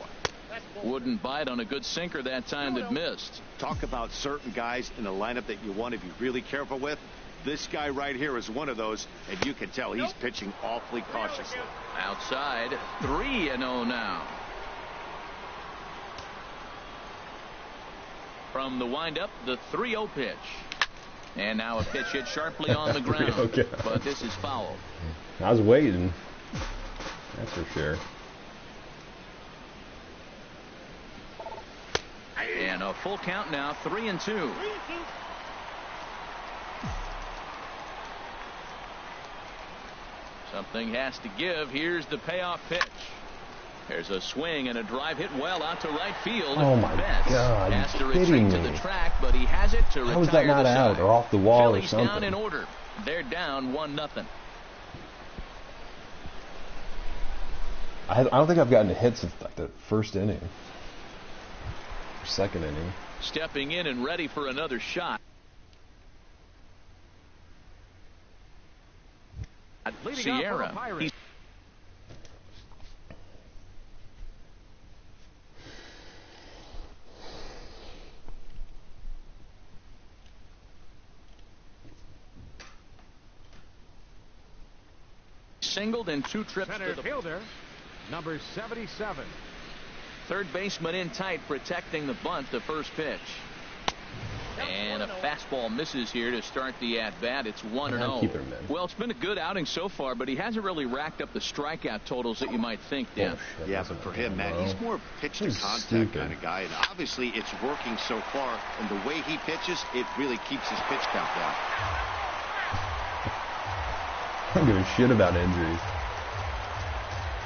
Speaker 2: Wouldn't bite on a good sinker that time that missed.
Speaker 4: Talk about certain guys in the lineup that you want to be really careful with. This guy right here is one of those, and you can tell he's pitching awfully cautiously.
Speaker 2: Outside, 3-0 now. From the windup, the 3-0 pitch. And now a pitch hit sharply on the ground. But this is foul.
Speaker 1: I was waiting. That's for sure.
Speaker 2: And a full count now, 3-2. Something has to give. Here's the payoff pitch. There's a swing and a drive hit well out to right field.
Speaker 1: Oh my God!
Speaker 2: Has to
Speaker 1: retreat
Speaker 2: to the track, but he has it to retire.
Speaker 1: How was that not out or off the wall
Speaker 2: Phillies
Speaker 1: or something?
Speaker 2: down in order. They're down 1-0.
Speaker 1: I don't think I've gotten a hit since like the first inning, or second inning.
Speaker 2: Stepping in and ready for another shot. Sierra. Singled in 2 trips
Speaker 3: Center
Speaker 2: to the
Speaker 3: fielder, number 77.
Speaker 2: Third baseman in tight, protecting the bunt, the first pitch. And a fastball misses here to start the at-bat. It's 1-0. Well, it's been a good outing so far, but he hasn't really racked up the strikeout totals that you might think, Dan.
Speaker 4: Yeah, but for him, Matt, he's more pitch-to-contact kind of guy. And obviously, it's working so far. And the way he pitches, it really keeps his pitch count down.
Speaker 1: I don't give a shit about injuries.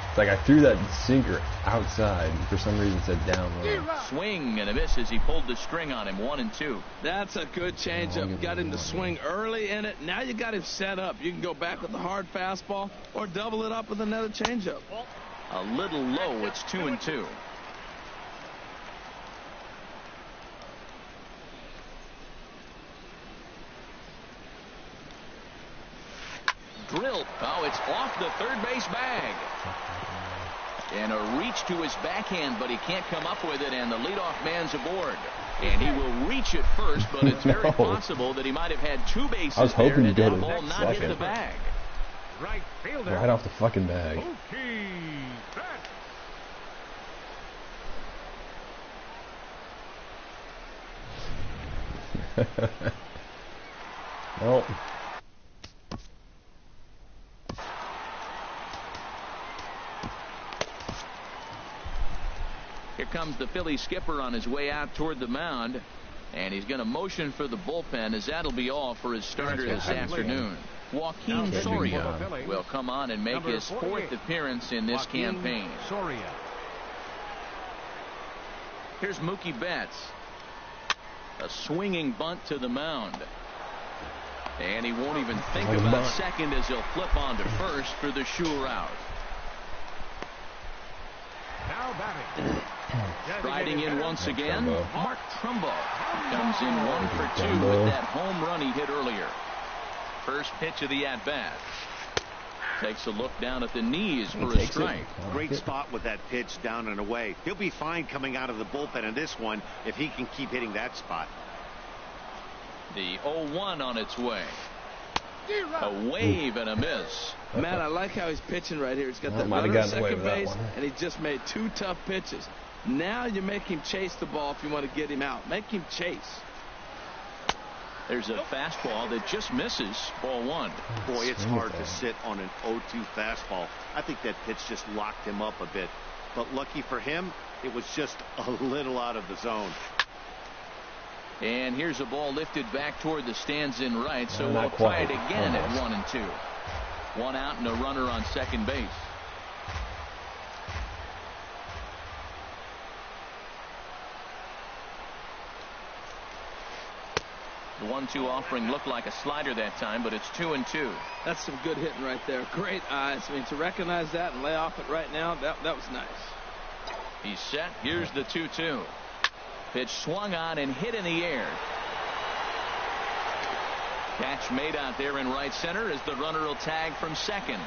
Speaker 1: It's like I threw that sinker outside and for some reason it said down low.
Speaker 2: Swing and a miss as he pulled the string on him. 1-2.
Speaker 5: That's a good changeup. Got him to swing early in it. Now you got him set up. You can go back with the hard fastball or double it up with another changeup.
Speaker 2: A little low. It's 2-2. Drilled. Oh, it's off the third base bag. And a reach to his backhand, but he can't come up with it, and the leadoff man's aboard. And he will reach it first, but it's very possible that he might have had 2 bases.
Speaker 1: I was hoping
Speaker 2: he'd
Speaker 1: go to
Speaker 2: ball not
Speaker 1: second.
Speaker 2: hit the bag.
Speaker 3: Right fielder.
Speaker 1: Right off the fucking bag. Well.
Speaker 2: Here comes the Philly skipper on his way out toward the mound. And he's going to motion for the bullpen, as that'll be all for his starter this afternoon. Joaquin Soria will come on and make his 4th appearance in this campaign. Here's Mookie Betts. A swinging bunt to the mound. And he won't even think about second as he'll flip on to first for the sure out.
Speaker 3: Now batting.
Speaker 2: Striding in once again, Mark Trumbo comes in 1 for 2 with that home run he hit earlier. First pitch of the at-bat. Takes a look down at the knees for a strike.
Speaker 4: Great spot with that pitch down and away. He'll be fine coming out of the bullpen in this one if he can keep hitting that spot.
Speaker 2: The 0-1 on its way. A wave and a miss.
Speaker 5: Man, I like how he's pitching right here. He's got the runner at second base, and he just made 2 tough pitches. Now you make him chase the ball if you want to get him out. Make him chase.
Speaker 2: There's a fastball that just misses. Ball 1.
Speaker 4: Boy, it's hard to sit on an 0-2 fastball. I think that pitch just locked him up a bit. But lucky for him, it was just a little out of the zone.
Speaker 2: And here's a ball lifted back toward the stands in right, so we'll try it again at 1-2. 1 out and a runner on second base. The 1-2 offering looked like a slider that time, but it's 2-2.
Speaker 5: That's some good hitting right there. Great eyes. I mean, to recognize that and lay off it right now, that was nice.
Speaker 2: He's set. Here's the 2-2. Pitch swung on and hit in the air. Catch made out there in right center as the runner will tag from second.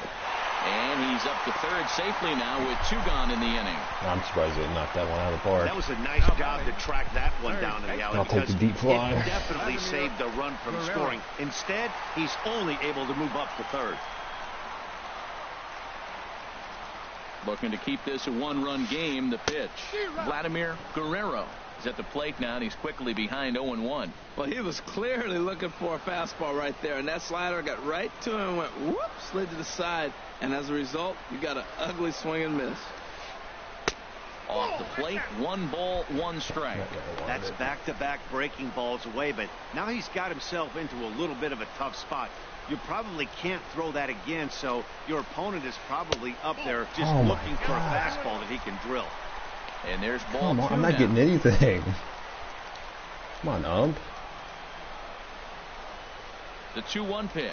Speaker 2: And he's up to third safely now with 2 gone in the inning.
Speaker 1: I'm surprised they knocked that one out of the park.
Speaker 4: That was a nice job to track that one down in the alley.
Speaker 1: I'll take the deep fly.
Speaker 4: It definitely saved the run from scoring. Instead, he's only able to move up to third.
Speaker 2: Looking to keep this a 1-run game. The pitch. Vladimir Guerrero is at the plate now, and he's quickly behind 0-1.
Speaker 5: Well, he was clearly looking for a fastball right there, and that slider got right to him and went whoop, slid to the side, and as a result, you got an ugly swing and miss.
Speaker 2: Off the plate, 1 ball, 1 strike.
Speaker 4: That's back-to-back breaking balls away, but now he's got himself into a little bit of a tough spot. You probably can't throw that again, so your opponent is probably up there just looking for a fastball that he can drill.
Speaker 2: And there's ball 2
Speaker 1: I'm not getting anything. Come on, ump.
Speaker 2: The 2-1 pitch.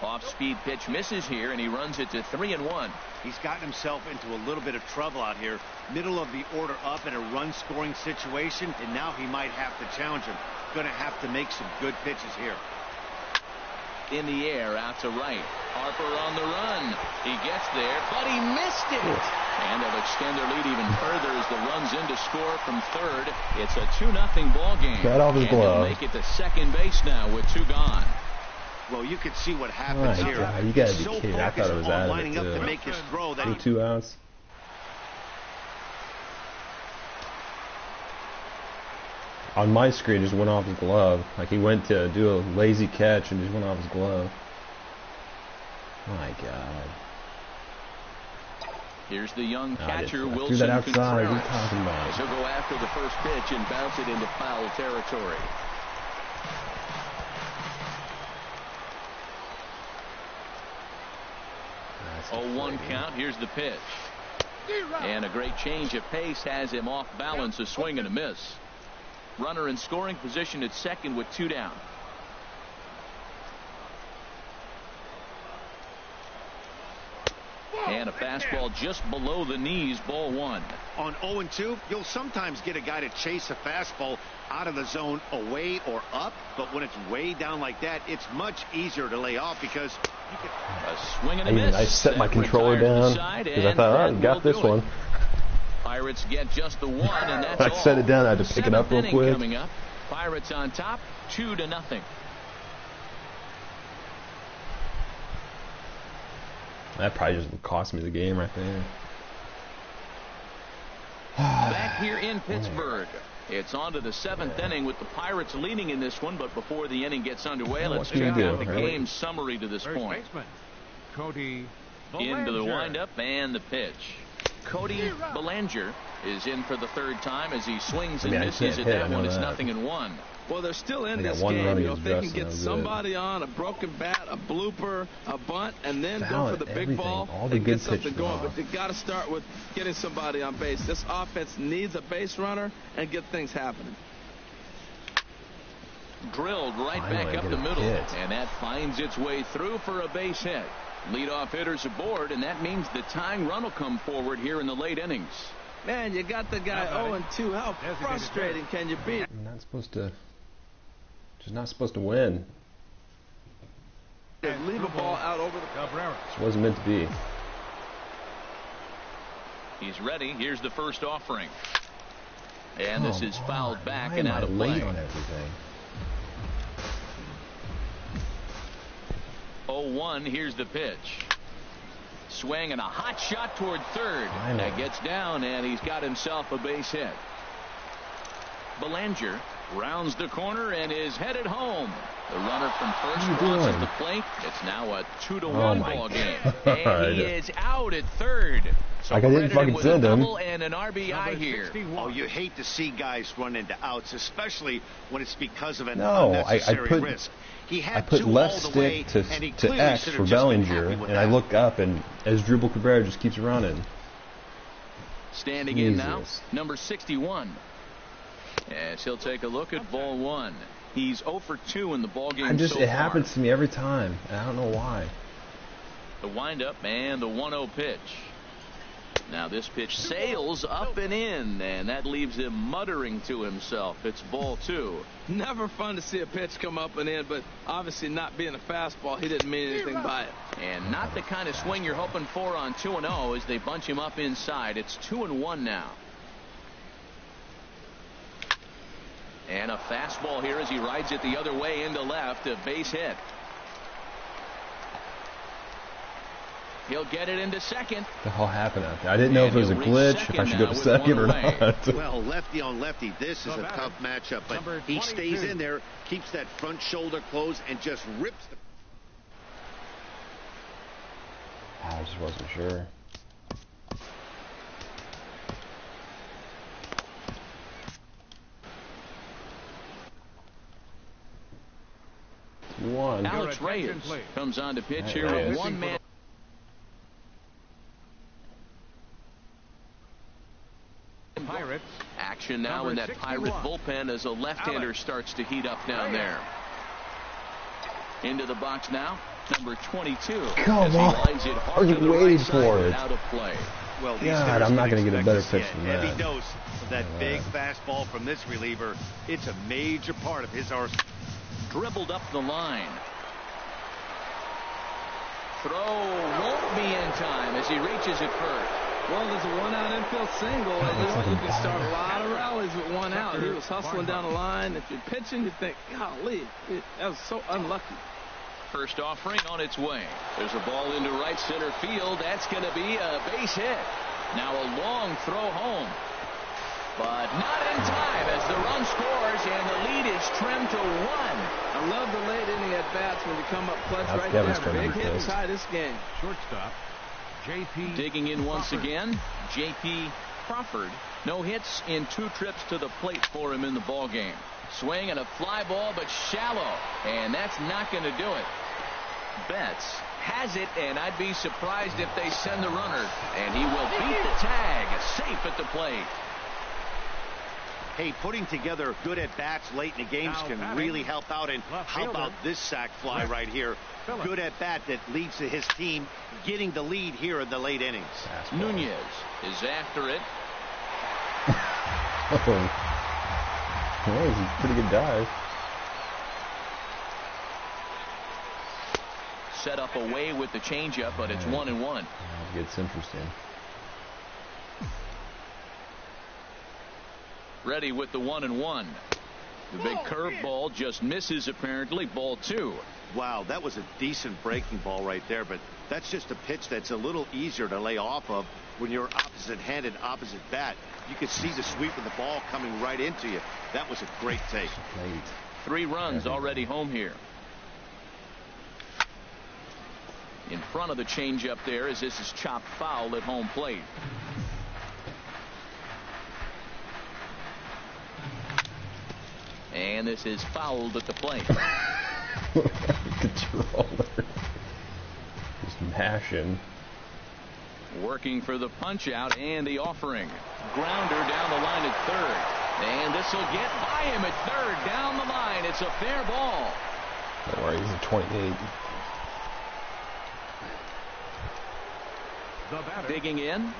Speaker 2: Off-speed pitch misses here, and he runs it to 3-1.
Speaker 4: He's gotten himself into a little bit of trouble out here. Middle of the order up in a run-scoring situation, and now he might have to challenge him. Going to have to make some good pitches here.
Speaker 2: In the air, out to right. Harper on the run. He gets there, but he missed it. And they'll extend their lead even further as the run's in to score from third. It's a 2-0 ball game.
Speaker 1: Got off his glove.
Speaker 2: They'll make it to second base now with 2 gone.
Speaker 4: Well, you can see what happens here.
Speaker 1: God, you gotta be kidding. I thought it was out of it, too.
Speaker 4: To make his throw that
Speaker 1: 2 outs. On my screen, just went off his glove. Like he went to do a lazy catch and just went off his glove. My God.
Speaker 2: Here's the young catcher, Wilson
Speaker 1: threw that outside.
Speaker 2: Contreras.
Speaker 1: What are you talking about?
Speaker 2: He'll go after the first pitch and bounce it into foul territory.
Speaker 1: That's
Speaker 2: 0-1 count. Here's the pitch. And a great change of pace has him off balance, a swing and a miss. Runner in scoring position at second with 2 down. And a fastball just below the knees, ball 1.
Speaker 4: On 0-2, you'll sometimes get a guy to chase a fastball out of the zone away or up, but when it's way down like that, it's much easier to lay off because you can...
Speaker 2: A swing and a miss.
Speaker 1: I set my controller down because I thought, I got this one.
Speaker 2: Pirates get just the 1, and that's all.
Speaker 1: I set it down. I had to pick it up real quick.
Speaker 2: Coming up, Pirates on top, 2-0.
Speaker 1: That probably just cost me the game right there.
Speaker 2: Back here in Pittsburgh, it's on to the 7th inning with the Pirates leading in this one. But before the inning gets underway, let's check out the game summary to this point. Into the windup and the pitch. Cody Bellinger is in for the 3rd time as he swings and misses at that one. It's 0-1.
Speaker 5: Well, they're still in this game. You know, if they can get somebody on, a broken bat, a blooper, a bunt, and then go for the big ball and get something going. But you got to start with getting somebody on base. This offense needs a base runner and get things happening.
Speaker 2: Drilled right back up the middle, and that finds its way through for a base hit. Leadoff hitters aboard, and that means the tying run will come forward here in the late innings.
Speaker 5: Man, you got the guy 0-2. How frustrating can you be?
Speaker 1: I'm not supposed to. Just not supposed to win.
Speaker 5: Leave a ball out over the
Speaker 3: Cabrera.
Speaker 1: This wasn't meant to be.
Speaker 2: He's ready. Here's the first offering. And this is fouled back and out of play.
Speaker 1: Late on everything.
Speaker 2: 0-1, here's the pitch. Swing and a hot shot toward third. That gets down, and he's got himself a base hit. Belanger rounds the corner and is headed home. The runner from first runs at the plate. It's now a 2-1 ball game. And he is out at third. So
Speaker 1: like I didn't fucking send him.
Speaker 2: And an RBI here.
Speaker 4: Oh, you hate to see guys run into outs, especially when it's because of an unnecessary risk.
Speaker 1: I put left stick to X for Bellinger, and I look up, and as Dribble Cabrera just keeps running.
Speaker 2: Standing in now, number 61. As he'll take a look at ball one. He's 0 for 2 in the ballgame so far.
Speaker 1: It happens to me every time, and I don't know why.
Speaker 2: The windup and the 1-0 pitch. Now this pitch sails up and in, and that leaves him muttering to himself. It's ball 2.
Speaker 5: Never fun to see a pitch come up and in, but obviously not being a fastball, he didn't mean anything by it.
Speaker 2: And not the kind of swing you're hoping for on 2-0 as they bunch him up inside. It's 2-1 now. And a fastball here as he rides it the other way into left, a base hit. He'll get it into second.
Speaker 1: What the hell happened out there? I didn't know if it was a glitch, if I should go to second or not.
Speaker 4: Well, lefty on lefty, this is a tough matchup, but he stays in there, keeps that front shoulder closed, and just rips the...
Speaker 1: I just wasn't sure.
Speaker 2: Alex Reyes comes on to pitch here with one man.
Speaker 3: Pirates.
Speaker 2: Action now in that Pirate bullpen as a left-hander starts to heat up down there. Into the box now, number 22.
Speaker 1: Come on. I was waiting for it.
Speaker 2: Out of play.
Speaker 4: Well,
Speaker 1: God, I'm not going to get a better pitch than that.
Speaker 4: Heavy dose of that big fastball from this reliever. It's a major part of his arsenal.
Speaker 2: Dribbled up the line. Throw won't be in time as he reaches it first.
Speaker 5: Well, there's a one-out infield single, and you can start a lot of rallies with one out. He was hustling down the line. If you're pitching, you think, golly, that was so unlucky.
Speaker 2: First offering on its way. There's a ball into right center field. That's going to be a base hit. Now a long throw home. But not in time as the run scores and the lead is trimmed to 1.
Speaker 5: I love the late inning at bats when you come up clutch right there. Big hit and tie this game.
Speaker 3: Shortstop. J.P.
Speaker 2: Digging in once again, J.P. Crawford. No hits in 2 trips to the plate for him in the ball game. Swing and a fly ball, but shallow, and that's not going to do it. Betts has it, and I'd be surprised if they send the runner, and he will beat the tag, safe at the plate.
Speaker 4: Hey, putting together good at-bats late in the games can really help out, and how about this sac fly right here? Good at-bat that leads to his team getting the lead here in the late innings.
Speaker 2: Nunez is after it.
Speaker 1: Well, this is a pretty good dive.
Speaker 2: Set up away with the changeup, but it's 1-1.
Speaker 1: It gets interesting.
Speaker 2: Ready with the 1-1. The big curveball just misses apparently. Ball 2.
Speaker 4: Wow, that was a decent breaking ball right there, but that's just a pitch that's a little easier to lay off of when you're opposite-handed, opposite bat. You could see the sweep of the ball coming right into you. That was a great take.
Speaker 2: 3 runs already home here. In front of the changeup there as this is chopped foul at home plate. And this is fouled at the plate.
Speaker 1: Controller. Just mashing.
Speaker 2: Working for the punch out and the offering. Grounder down the line at third. And this will get by him at third. Down the line. It's a fair ball.
Speaker 1: Don't worry, he's a 28.
Speaker 2: Digging in.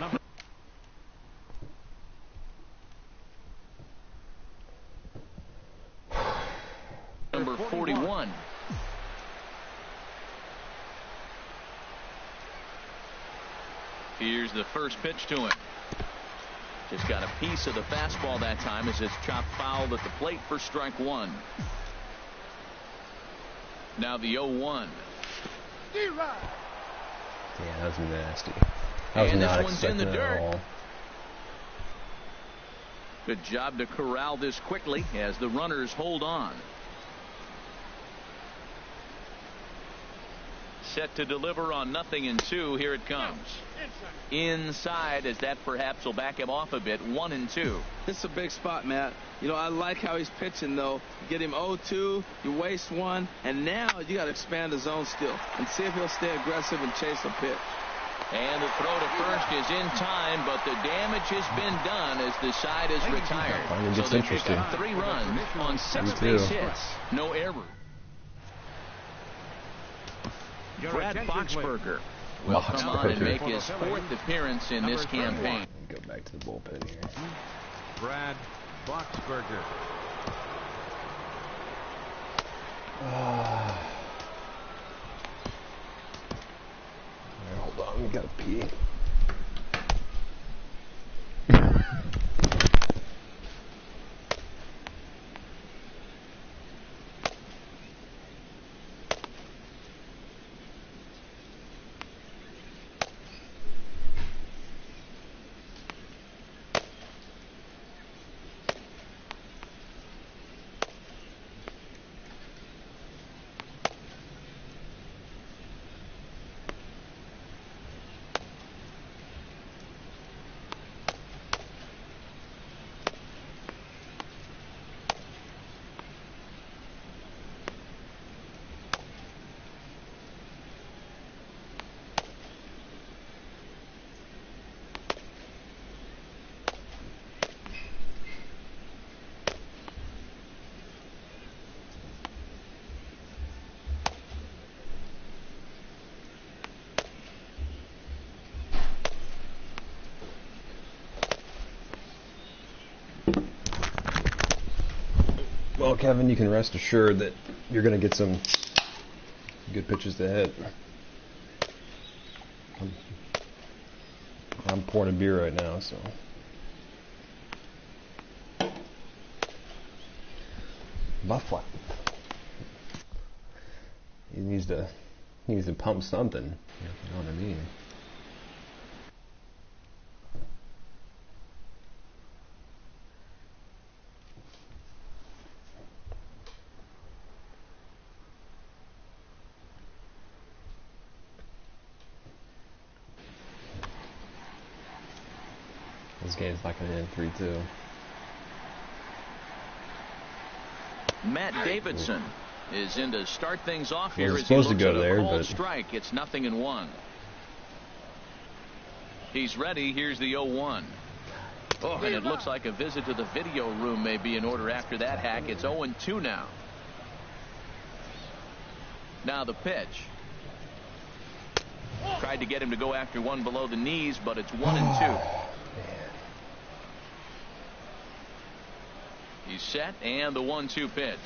Speaker 2: Number 41. Here's the first pitch to him. Just got a piece of the fastball that time as it's chopped foul at the plate for strike one. Now the 0-1.
Speaker 1: Yeah, that was nasty. I was not expecting that at all.
Speaker 2: Good job to corral this quickly as the runners hold on. Set to deliver on 0-2. Here it comes. Inside, as that perhaps will back him off a bit. 1-2.
Speaker 5: It's a big spot, Matt. You know, I like how he's pitching, though. Get him 0-2, you waste one, and now you got to expand the zone still and see if he'll stay aggressive and chase a pitch.
Speaker 2: And the throw to first is in time, but the damage has been done as the side is retired. So they pick up 3 runs on 6 base hits. No error. Brad Boxberger will come on and make his 4th appearance in this campaign.
Speaker 1: Go back to the bullpen here.
Speaker 3: Brad Boxberger.
Speaker 1: Hold on, we gotta pee. Well, Kevin, you can rest assured that you're going to get some good pitches to hit. I'm pouring a beer right now, so. Buffalo. He needs to pump something. You know what I mean? This game's not going to end 3-2.
Speaker 2: Matt Davidson is in to start things off here.
Speaker 1: He's supposed to go there, but
Speaker 2: strike. It's 0-1. He's ready. Here's the 0-1. Oh, and it looks like a visit to the video room may be in order after that hack. It's 0-2 now. Now the pitch. Tried to get him to go after one below the knees, but it's 1-2. He's set, and the 1-2 pitch.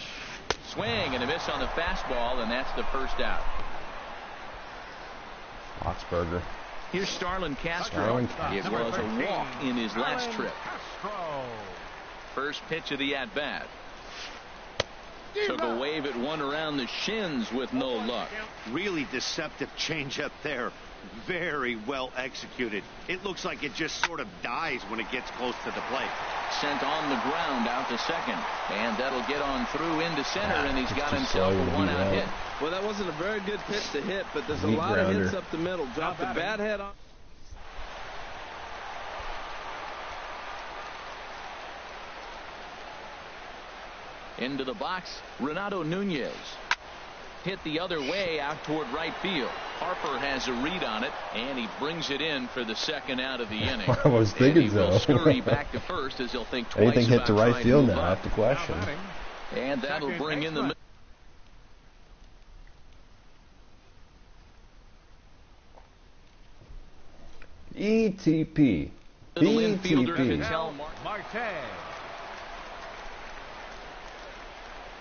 Speaker 2: Swing and a miss on the fastball, and that's the first out.
Speaker 1: Boxberger.
Speaker 2: Here's Starlin Castro. It was a walk in his last trip. First pitch of the at-bat. Took a wave at one around the shins with no luck.
Speaker 4: Really deceptive changeup there. Very well executed. It looks like it just sort of dies when it gets close to the plate.
Speaker 2: Sent on the ground out to second. And that'll get on through into center, and he's got himself a one-out hit.
Speaker 5: Well, that wasn't a very good pitch to hit, but there's a lot of hits up the middle. Dropped the bat head on.
Speaker 2: Into the box, Renato Nunez. Hit the other way out toward right field. Harper has a read on it, and he brings it in for the second out of the inning.
Speaker 1: I was thinking so.
Speaker 2: He will scurry back to first as he'll think twice.
Speaker 1: Anything hit to right field now, I have to question.
Speaker 2: And that'll bring in the
Speaker 1: ETP.
Speaker 2: ETP.
Speaker 3: Marte.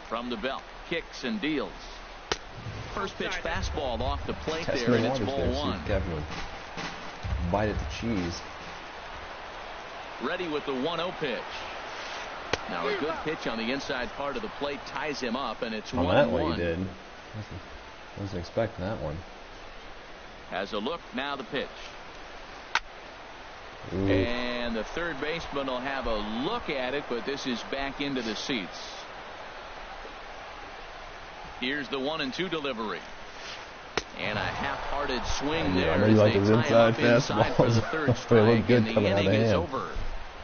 Speaker 2: From the belt, kicks and deals. First pitch fastball off the plate there, and it's ball one.
Speaker 1: bite at the cheese.
Speaker 2: Ready with the 1-0 pitch. Now a good pitch on the inside part of the plate ties him up, and it's 1-1.
Speaker 1: On that one he did. Wasn't expecting that one.
Speaker 2: Has a look, now the pitch.
Speaker 1: Ooh.
Speaker 2: And the third baseman will have a look at it, but this is back into the seats. Here's the 1-2 delivery. And a half-hearted swing there.
Speaker 1: I know you like his inside fastballs.
Speaker 2: For the third strike,
Speaker 1: they look good
Speaker 2: and the
Speaker 1: coming out of
Speaker 2: inning is
Speaker 1: hand.
Speaker 2: over.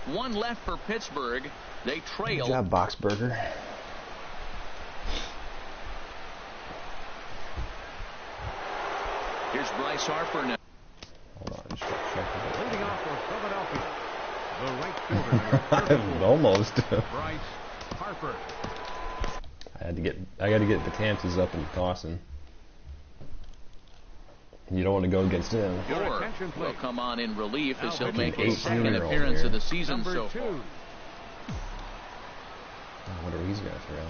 Speaker 2: One left for Pittsburgh. They trail.
Speaker 1: Good job, Boxberger.
Speaker 2: Here's Bryce Harper now.
Speaker 1: Hold on, just check it.
Speaker 3: Leading off for Philadelphia, the right fielder.
Speaker 1: Almost.
Speaker 3: Bryce Harper.
Speaker 1: I got to get Betances up and tossing. You don't want to go against him.
Speaker 2: Moore will come on in relief as he'll make a
Speaker 1: 18-year-old
Speaker 2: second appearance of the season
Speaker 3: Number
Speaker 2: so
Speaker 3: 2.
Speaker 2: far.
Speaker 1: I wonder what he's going to throw.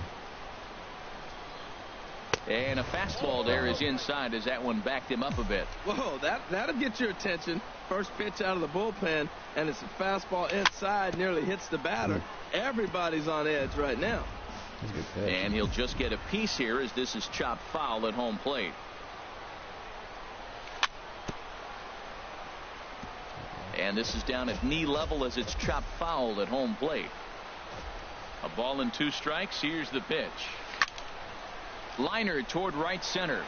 Speaker 2: And a fastball there is inside as that one backed him up a bit.
Speaker 5: Whoa, that'll get your attention. First pitch out of the bullpen, and it's a fastball inside, nearly hits the batter. Everybody's on edge right now.
Speaker 1: That's a good pitch.
Speaker 2: And he'll just get a piece here as this is chopped foul at home plate. And this is down at knee level as it's chopped foul at home plate. A ball and 2 strikes. Here's the pitch. Liner toward right center.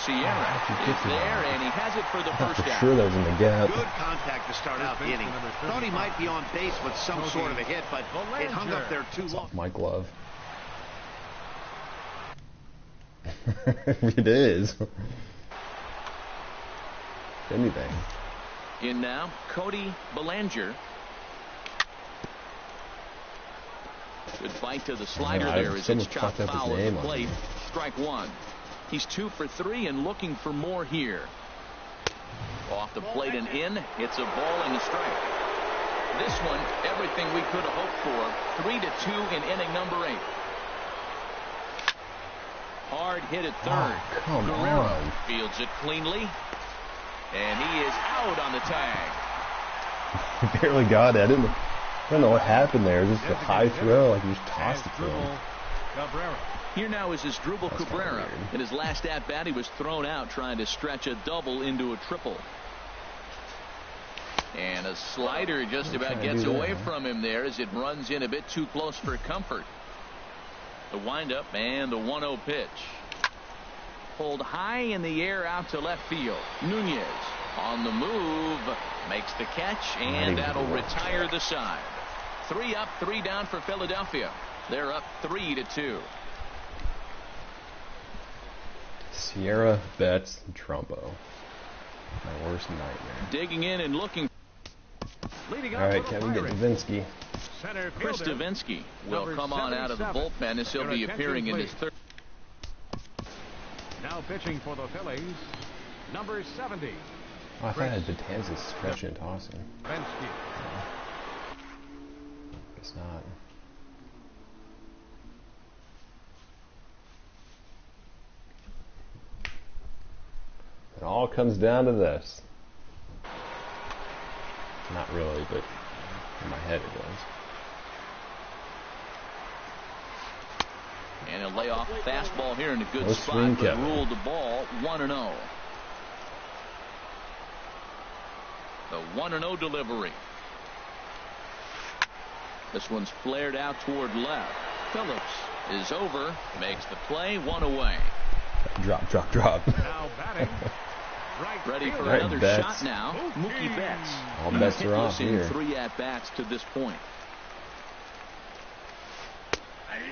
Speaker 2: Sierra is there, and he has it for the first out.
Speaker 1: Sure, that was in the gap.
Speaker 4: Good contact to start out the inning. Thought he might be on base with some sort of a hit, but it hung up there too long.
Speaker 1: My glove. It is. Anything.
Speaker 2: In now, Cody Bellinger. Good bite to the slider there as it's chopped foul at the plate. Strike 1. He's 2 for 3 and looking for more here. Off the plate and in. It's a ball and a strike. This one, everything we could have hoped for. 3-2 in inning number 8. Hard hit at third.
Speaker 1: Oh, come
Speaker 2: Guerrero
Speaker 1: on.
Speaker 2: fields it cleanly. And he is out on the tag.
Speaker 1: He barely got it. I don't know what happened there. Just a high throw, like he just tossed it to him.
Speaker 2: Here now is Asdrubal Cabrera. In his last at-bat, he was thrown out trying to stretch a double into a triple. And a slider just about gets away from him there as it runs in a bit too close for comfort. The windup and the 1-0 pitch. Pulled high in the air out to left field. Nunez on the move, makes the catch, and that'll retire the side. 3 up, 3 down for Philadelphia. They're up 3-2.
Speaker 1: Sierra, Betts, and Trumbo. My worst nightmare.
Speaker 2: Digging in and looking.
Speaker 1: All right, can we get Davinsky?
Speaker 2: Chris Davinsky will come on out of the bullpen as he'll be appearing in his third.
Speaker 3: Now pitching for the Phillies, number 70.
Speaker 1: Oh, I thought I had Betances stretching and tossing.
Speaker 3: Davinsky.
Speaker 1: Guess not. It all comes down to this. Not really, but in my head it does.
Speaker 2: And a layoff fastball here in a good
Speaker 1: No
Speaker 2: spot,
Speaker 1: swing,
Speaker 2: but
Speaker 1: Kevin.
Speaker 2: ruled the ball 1-0. The 1-0 delivery. This one's flared out toward left. Phillips is over, makes the play, 1 away.
Speaker 1: Drop, drop, drop.
Speaker 3: Now batting. Right
Speaker 2: Ready for
Speaker 1: Right,
Speaker 2: another
Speaker 1: Betts.
Speaker 2: shot now. Mookie Betts.
Speaker 1: All bets are off
Speaker 2: in
Speaker 1: here.
Speaker 2: 3 at-bats to this point.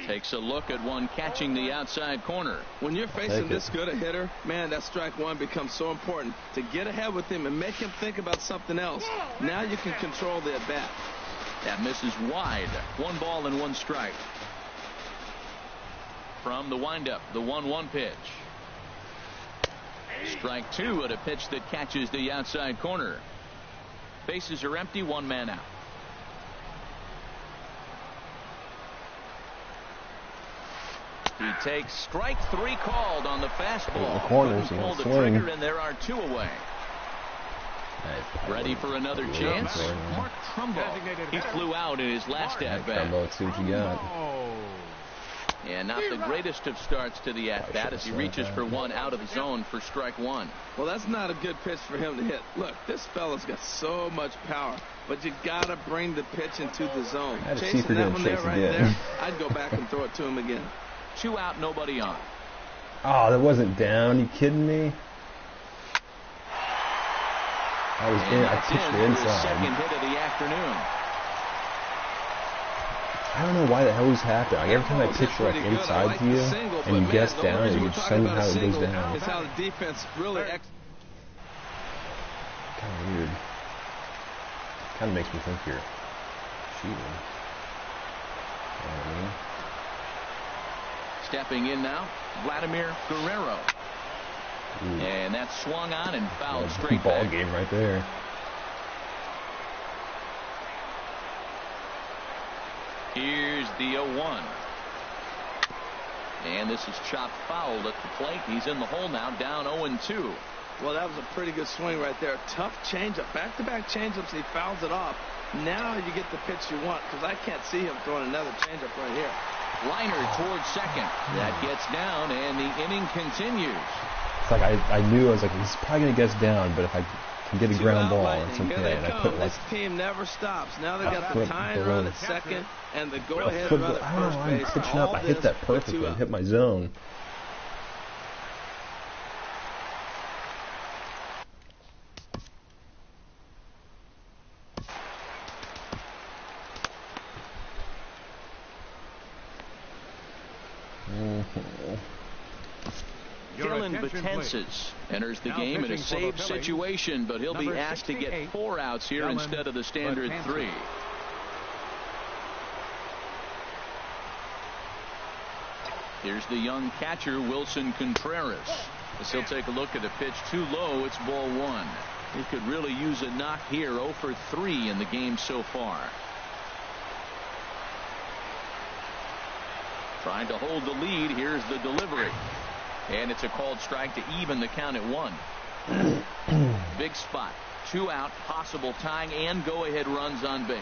Speaker 2: Takes a look at one catching the outside corner.
Speaker 5: When you're facing this good a hitter, man, that strike 1 becomes so important to get ahead with him and make him think about something else. Now you can control the at-bat.
Speaker 2: That misses wide. 1 ball and 1 strike. From the windup, the 1-1 pitch. Strike 2 at a pitch that catches the outside corner. Bases are empty, 1 man out. He takes strike 3 called on the fastball.
Speaker 1: The corners,
Speaker 2: Pull the
Speaker 1: swing.
Speaker 2: trigger, and there are 2 away. Ready for another chance? Mark Trumbo. He flew out in his last at-bat.
Speaker 1: Trumbo, let's see what you got.
Speaker 2: And not the greatest of starts to the at-bat as he reaches for one out of the zone for strike one.
Speaker 5: Well, that's not a good pitch for him to hit. Look, this fella's got so much power, but you got to bring the pitch into the zone. Chasing that one there right there, I'd go back and throw it to him again.
Speaker 2: 2 out, nobody on.
Speaker 1: Oh, that wasn't down. You kidding me? I pitched it inside.
Speaker 2: Second hit of the afternoon.
Speaker 1: I don't know why the hell this happened. Like, every time I pitch like inside to you and you guess down, you just somehow it goes down.
Speaker 5: It's how the defense really.
Speaker 1: Kind of weird. Kind of makes me think you're cheating. You know what I mean?
Speaker 2: Stepping in now, Vladimir Guerrero.
Speaker 1: Ooh.
Speaker 2: And that's swung on and fouled straight
Speaker 1: ball
Speaker 2: back.
Speaker 1: game right there.
Speaker 2: Here's the 0-1. And this is chopped foul at the plate. He's in the hole now, down 0-2.
Speaker 5: Well, that was a pretty good swing right there. Tough changeup. Back-to-back changeups. He fouls it off. Now you get the pitch you want, because I can't see him throwing another changeup right here.
Speaker 2: Liner towards second. That gets down, and the inning continues.
Speaker 1: It's like I knew, I was like, he's probably going to get down, but if I can get a ground ball, it's okay. And I put
Speaker 5: this team never stops. Now they got the tying run at second and the go-ahead run at first base.
Speaker 1: I'm pitching up. I hit that perfectly and hit my zone.
Speaker 2: Dylan Betances enters the game in a safe situation, but he'll be asked to get 4 outs here instead of the standard 3. Here's the young catcher, Wilson Contreras. As he'll take a look at the pitch too low, it's ball 1. He could really use a knock here. 0 for 3 in the game so far. Trying to hold the lead. Here's the delivery. And it's a called strike to even the count at 1. Big spot. 2 out, possible tying and go-ahead runs on base.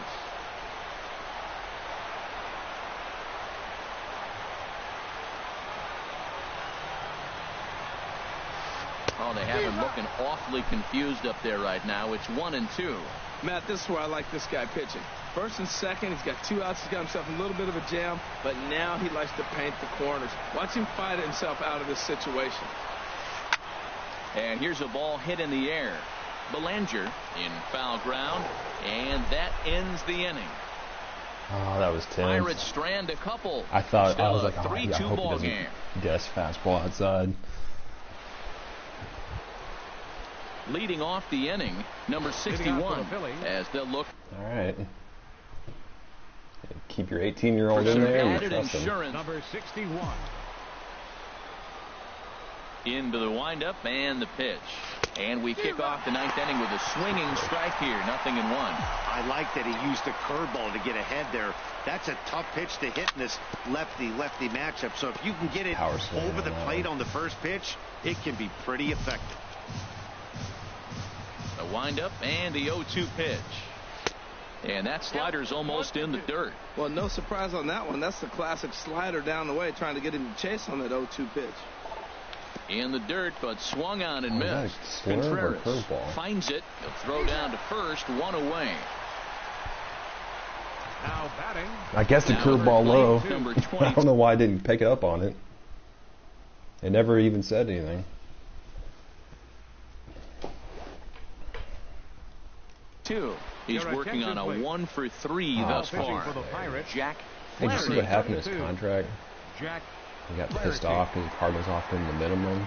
Speaker 2: Oh, they have him looking awfully confused up there right now. It's 1-2.
Speaker 5: Matt, this is where I like this guy pitching. First and second, he's got 2 outs. He's got himself a little bit of a jam, but now he likes to paint the corners. Watch him fight himself out of this situation.
Speaker 2: And here's a ball hit in the air. Belanger in foul ground, and that ends the inning.
Speaker 1: Oh, that was tense.
Speaker 2: Pirates strand a couple.
Speaker 1: I thought,
Speaker 2: still
Speaker 1: I was like,
Speaker 2: a 3-2
Speaker 1: I hope
Speaker 2: ball
Speaker 1: he
Speaker 2: game.
Speaker 1: doesn't guess fastball outside.
Speaker 2: Leading off the inning, number 61, as they'll look.
Speaker 1: All right. Keep your 18-year-old in there and trust him.
Speaker 3: Number 61.
Speaker 2: Into the windup and the pitch. And we kick off the 9th inning with a swinging strike here. 0-1.
Speaker 4: I like that he used the curveball to get ahead there. That's a tough pitch to hit in this lefty-lefty matchup. So if you can get it over the plate on the first pitch, it can be pretty effective.
Speaker 2: A windup and the 0-2 pitch. And that slider's almost in the dirt.
Speaker 5: Well, no surprise on that one. That's the classic slider down the way, trying to get him to chase on that 0-2 pitch.
Speaker 2: In the dirt, but swung on and missed. Contreras finds it. He'll throw down to first, 1 away.
Speaker 3: Now batting.
Speaker 1: I guess the curveball low. I don't know why I didn't pick up on it. It never even said anything.
Speaker 2: He's working on a 1 for 3 thus far. Jack
Speaker 1: Flaherty. Did you see what happened to his contract?
Speaker 3: Jack
Speaker 1: He got pissed off because the Cardinals offered him the minimum.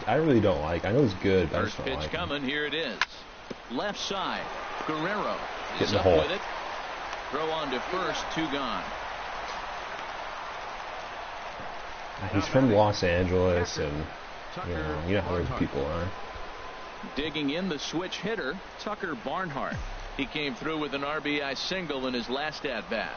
Speaker 1: I really don't like. I know he's good, but
Speaker 2: First
Speaker 1: I just don't
Speaker 2: pitch
Speaker 1: like
Speaker 2: coming.
Speaker 1: him.
Speaker 2: Here it is. Left side. Guerrero is
Speaker 1: Get in the
Speaker 2: up
Speaker 1: hole.
Speaker 2: with it. Throw on to first. 2 gone.
Speaker 1: He's from Los Angeles, and you know how those people are.
Speaker 2: Digging in the switch hitter, Tucker Barnhart. He came through with an RBI single in his last at-bat.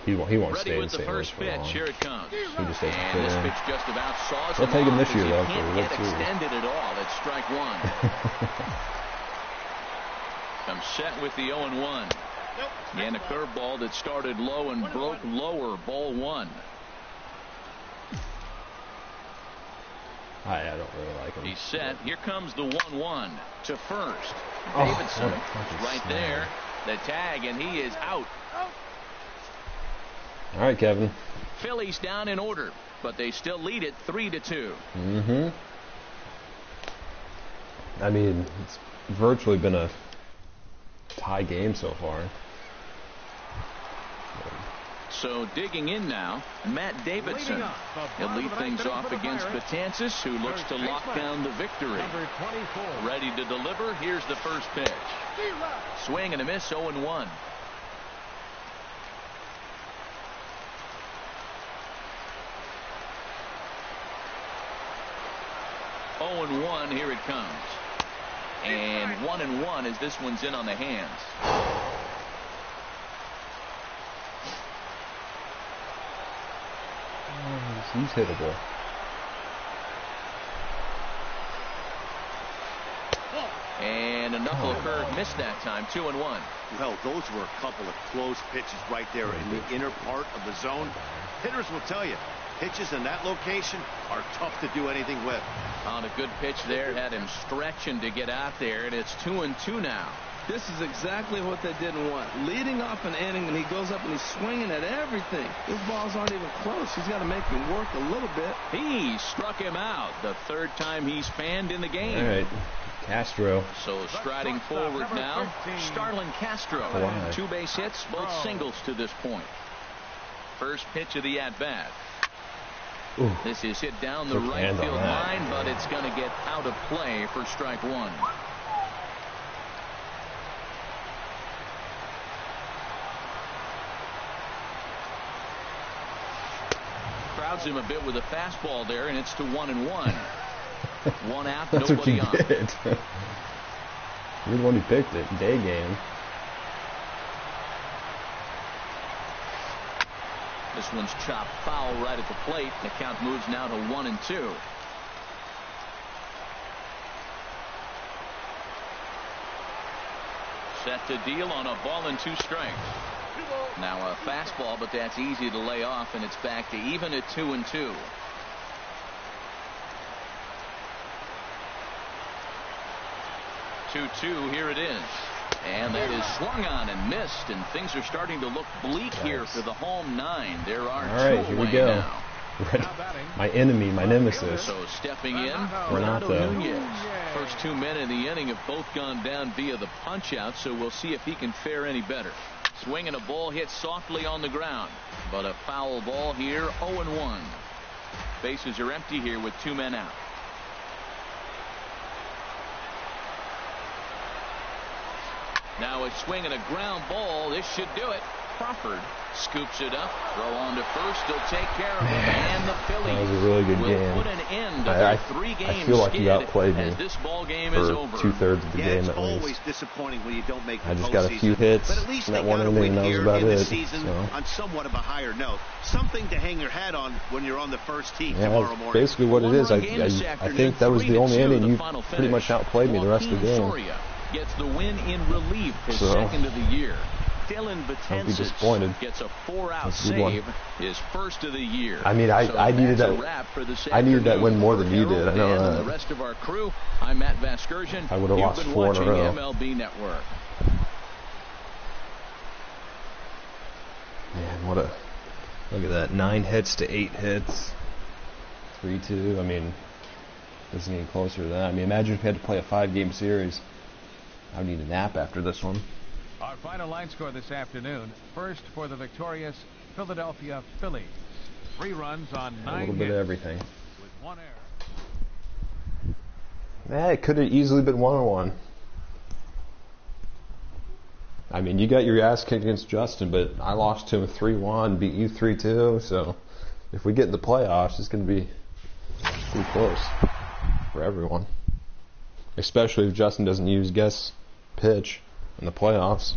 Speaker 1: He won't stay
Speaker 2: with the first pitch. Here it comes.
Speaker 1: He just doesn't
Speaker 2: and this pitch just about saws
Speaker 1: They'll take him this year, though.
Speaker 2: Can't get extended at all. It's strike one. I'm set with the 0-1. And a curveball that started low and broke lower. Ball one.
Speaker 1: I don't really like him.
Speaker 2: He's set. Here comes the 1-1 to first. Davidson right there. The tag, and he is out.
Speaker 1: All right, Kevin.
Speaker 2: Phillies down in order, but they still lead it 3-2.
Speaker 1: Mm-hmm. I mean, it's virtually been a tie game so far.
Speaker 2: So digging in now, Matt Davidson. He'll lead things off against Betances, who looks to lock down the victory. Ready to deliver. Here's the first pitch. Swing and a miss, 0-1. Here it comes. And 1-1 as this one's in on the hands.
Speaker 1: He's hittable.
Speaker 2: And a knuckle curve missed that time. 2-1.
Speaker 4: Well, those were a couple of close pitches right there in the inner part of the zone. Hitters will tell you, pitches in that location are tough to do anything with.
Speaker 2: On a good pitch there, had him stretching to get out there, and it's 2-2 now.
Speaker 5: This is exactly what they didn't want. Leading off an inning, and he goes up and he's swinging at everything. His balls aren't even close. He's got to make him work a little bit.
Speaker 2: He struck him out the third time he's fanned in the game.
Speaker 1: All right, Castro.
Speaker 2: So striding forward now, Starlin Castro.
Speaker 1: Wow.
Speaker 2: 2 base hits, both singles to this point. First pitch of the at-bat. This is hit down the right field line, but it's going to get out of play for strike one. Crowds him a bit with a fastball there, and it's to 1-1. One out,
Speaker 1: That's
Speaker 2: nobody
Speaker 1: what you
Speaker 2: on.
Speaker 1: did. You're the one who picked it. Day game.
Speaker 2: This one's chopped foul right at the plate. The count moves now to 1-2. Set to deal on a ball and 2 strikes. Now a fastball, but that's easy to lay off, and it's back to even at 2-2. Here it is. And that is swung on and missed, and things are starting to look bleak here for the home 9. There are 2 away now.
Speaker 1: My enemy, my nemesis.
Speaker 2: So stepping in,
Speaker 1: Renato
Speaker 2: Nunez. First 2 men in the inning have both gone down via the punch-out, so we'll see if he can fare any better. Swinging a ball hit softly on the ground, but a foul ball here, 0-1. Bases are empty here with 2 men out. Now a swing and a ground ball. This should do it. Crawford scoops it up. Throw on to first. He'll take care of it. And the Phillies
Speaker 1: that was a really good game.
Speaker 2: Put an end to their 3-game
Speaker 1: I feel like you outplayed me
Speaker 2: as this ball game
Speaker 1: for
Speaker 2: is over.
Speaker 1: 2/3 of the game at least.
Speaker 4: It's always disappointing when you don't make the
Speaker 1: I just got a few hits in that one inning, and that was about it. So.
Speaker 4: On somewhat of a higher note, something to hang your hat on when you're on the first tee tomorrow morning.
Speaker 1: Basically what it is. I think that was the only inning you pretty much outplayed me the rest of the game.
Speaker 2: Gets the win in relief, his second of the year. Dylan Betances gets a 4-out save, his first of the year.
Speaker 1: I mean, I needed that. I needed that win more than you did. I know that.
Speaker 2: The rest of our crew. I'm Matt Vasgersian.
Speaker 1: I would have lost 4 in a row.
Speaker 2: MLB Network.
Speaker 1: Man, what a look at that! 9 hits to 8 hits. 3-2. I mean, doesn't get closer to that. I mean, imagine if we had to play a 5-game series. I would need a nap after this one.
Speaker 3: Our final line score this afternoon. First for the victorious Philadelphia Phillies. 3 runs on 9 hits.
Speaker 1: A little bit of everything.
Speaker 3: With 1 error.
Speaker 1: Man, it could have easily been 1-1. I mean, you got your ass kicked against Justin, but I lost to him 3-1, beat you 3-2. So if we get in the playoffs, it's going to be pretty close for everyone. Especially if Justin doesn't use guest pitch in the playoffs.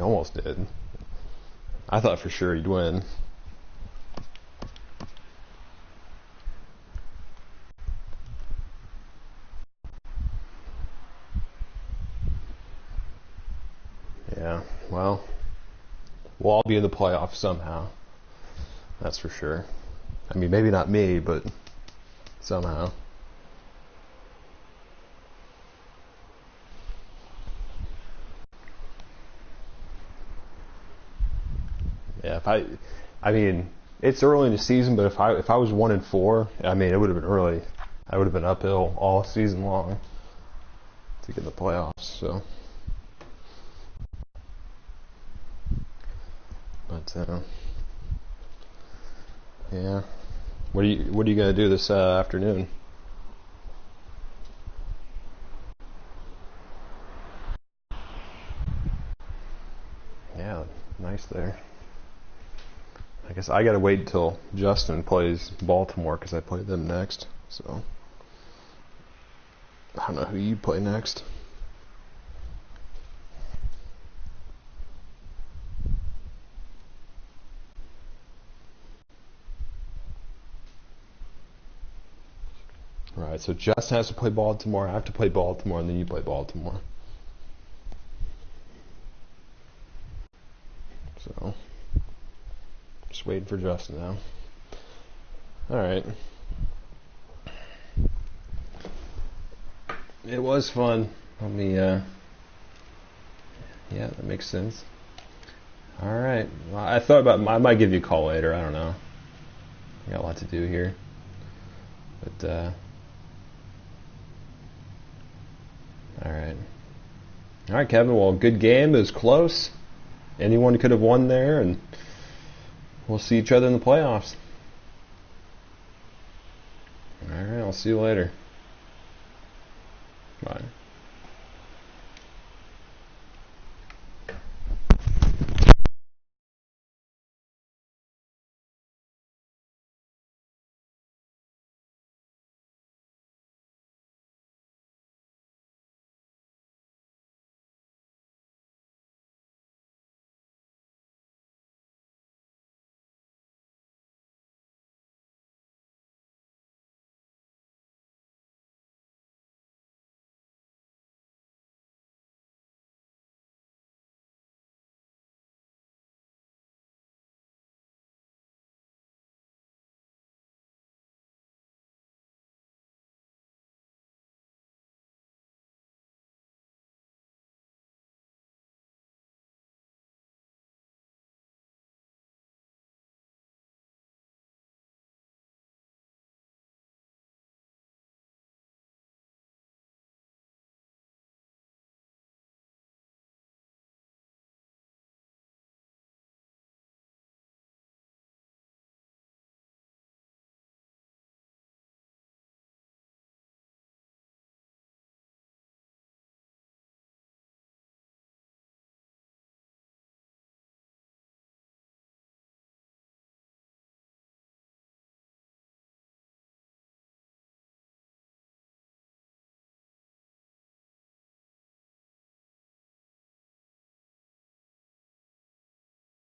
Speaker 1: almost did. I thought for sure he'd win. Yeah, well, we'll all be in the playoffs somehow. That's for sure. I mean, maybe not me, but somehow. Yeah, I mean, it's early in the season, but if I was 1-4, I mean, it would have been early. I would have been uphill all season long to get in the playoffs. So, but yeah, what are you gonna do this afternoon? Yeah, nice there. I guess I gotta wait until Justin plays Baltimore because I play them next. So I don't know who you play next. Right, so Justin has to play Baltimore, I have to play Baltimore, and then you play Baltimore. So, just waiting for Justin now. Alright. It was fun. Let me, yeah, that makes sense. Alright. Well, I thought I might give you a call later, I don't know. I got a lot to do here. But, alright. Alright, Kevin, well, good game. It was close. Anyone could have won there, and we'll see each other in the playoffs. Alright, I'll see you later. Bye.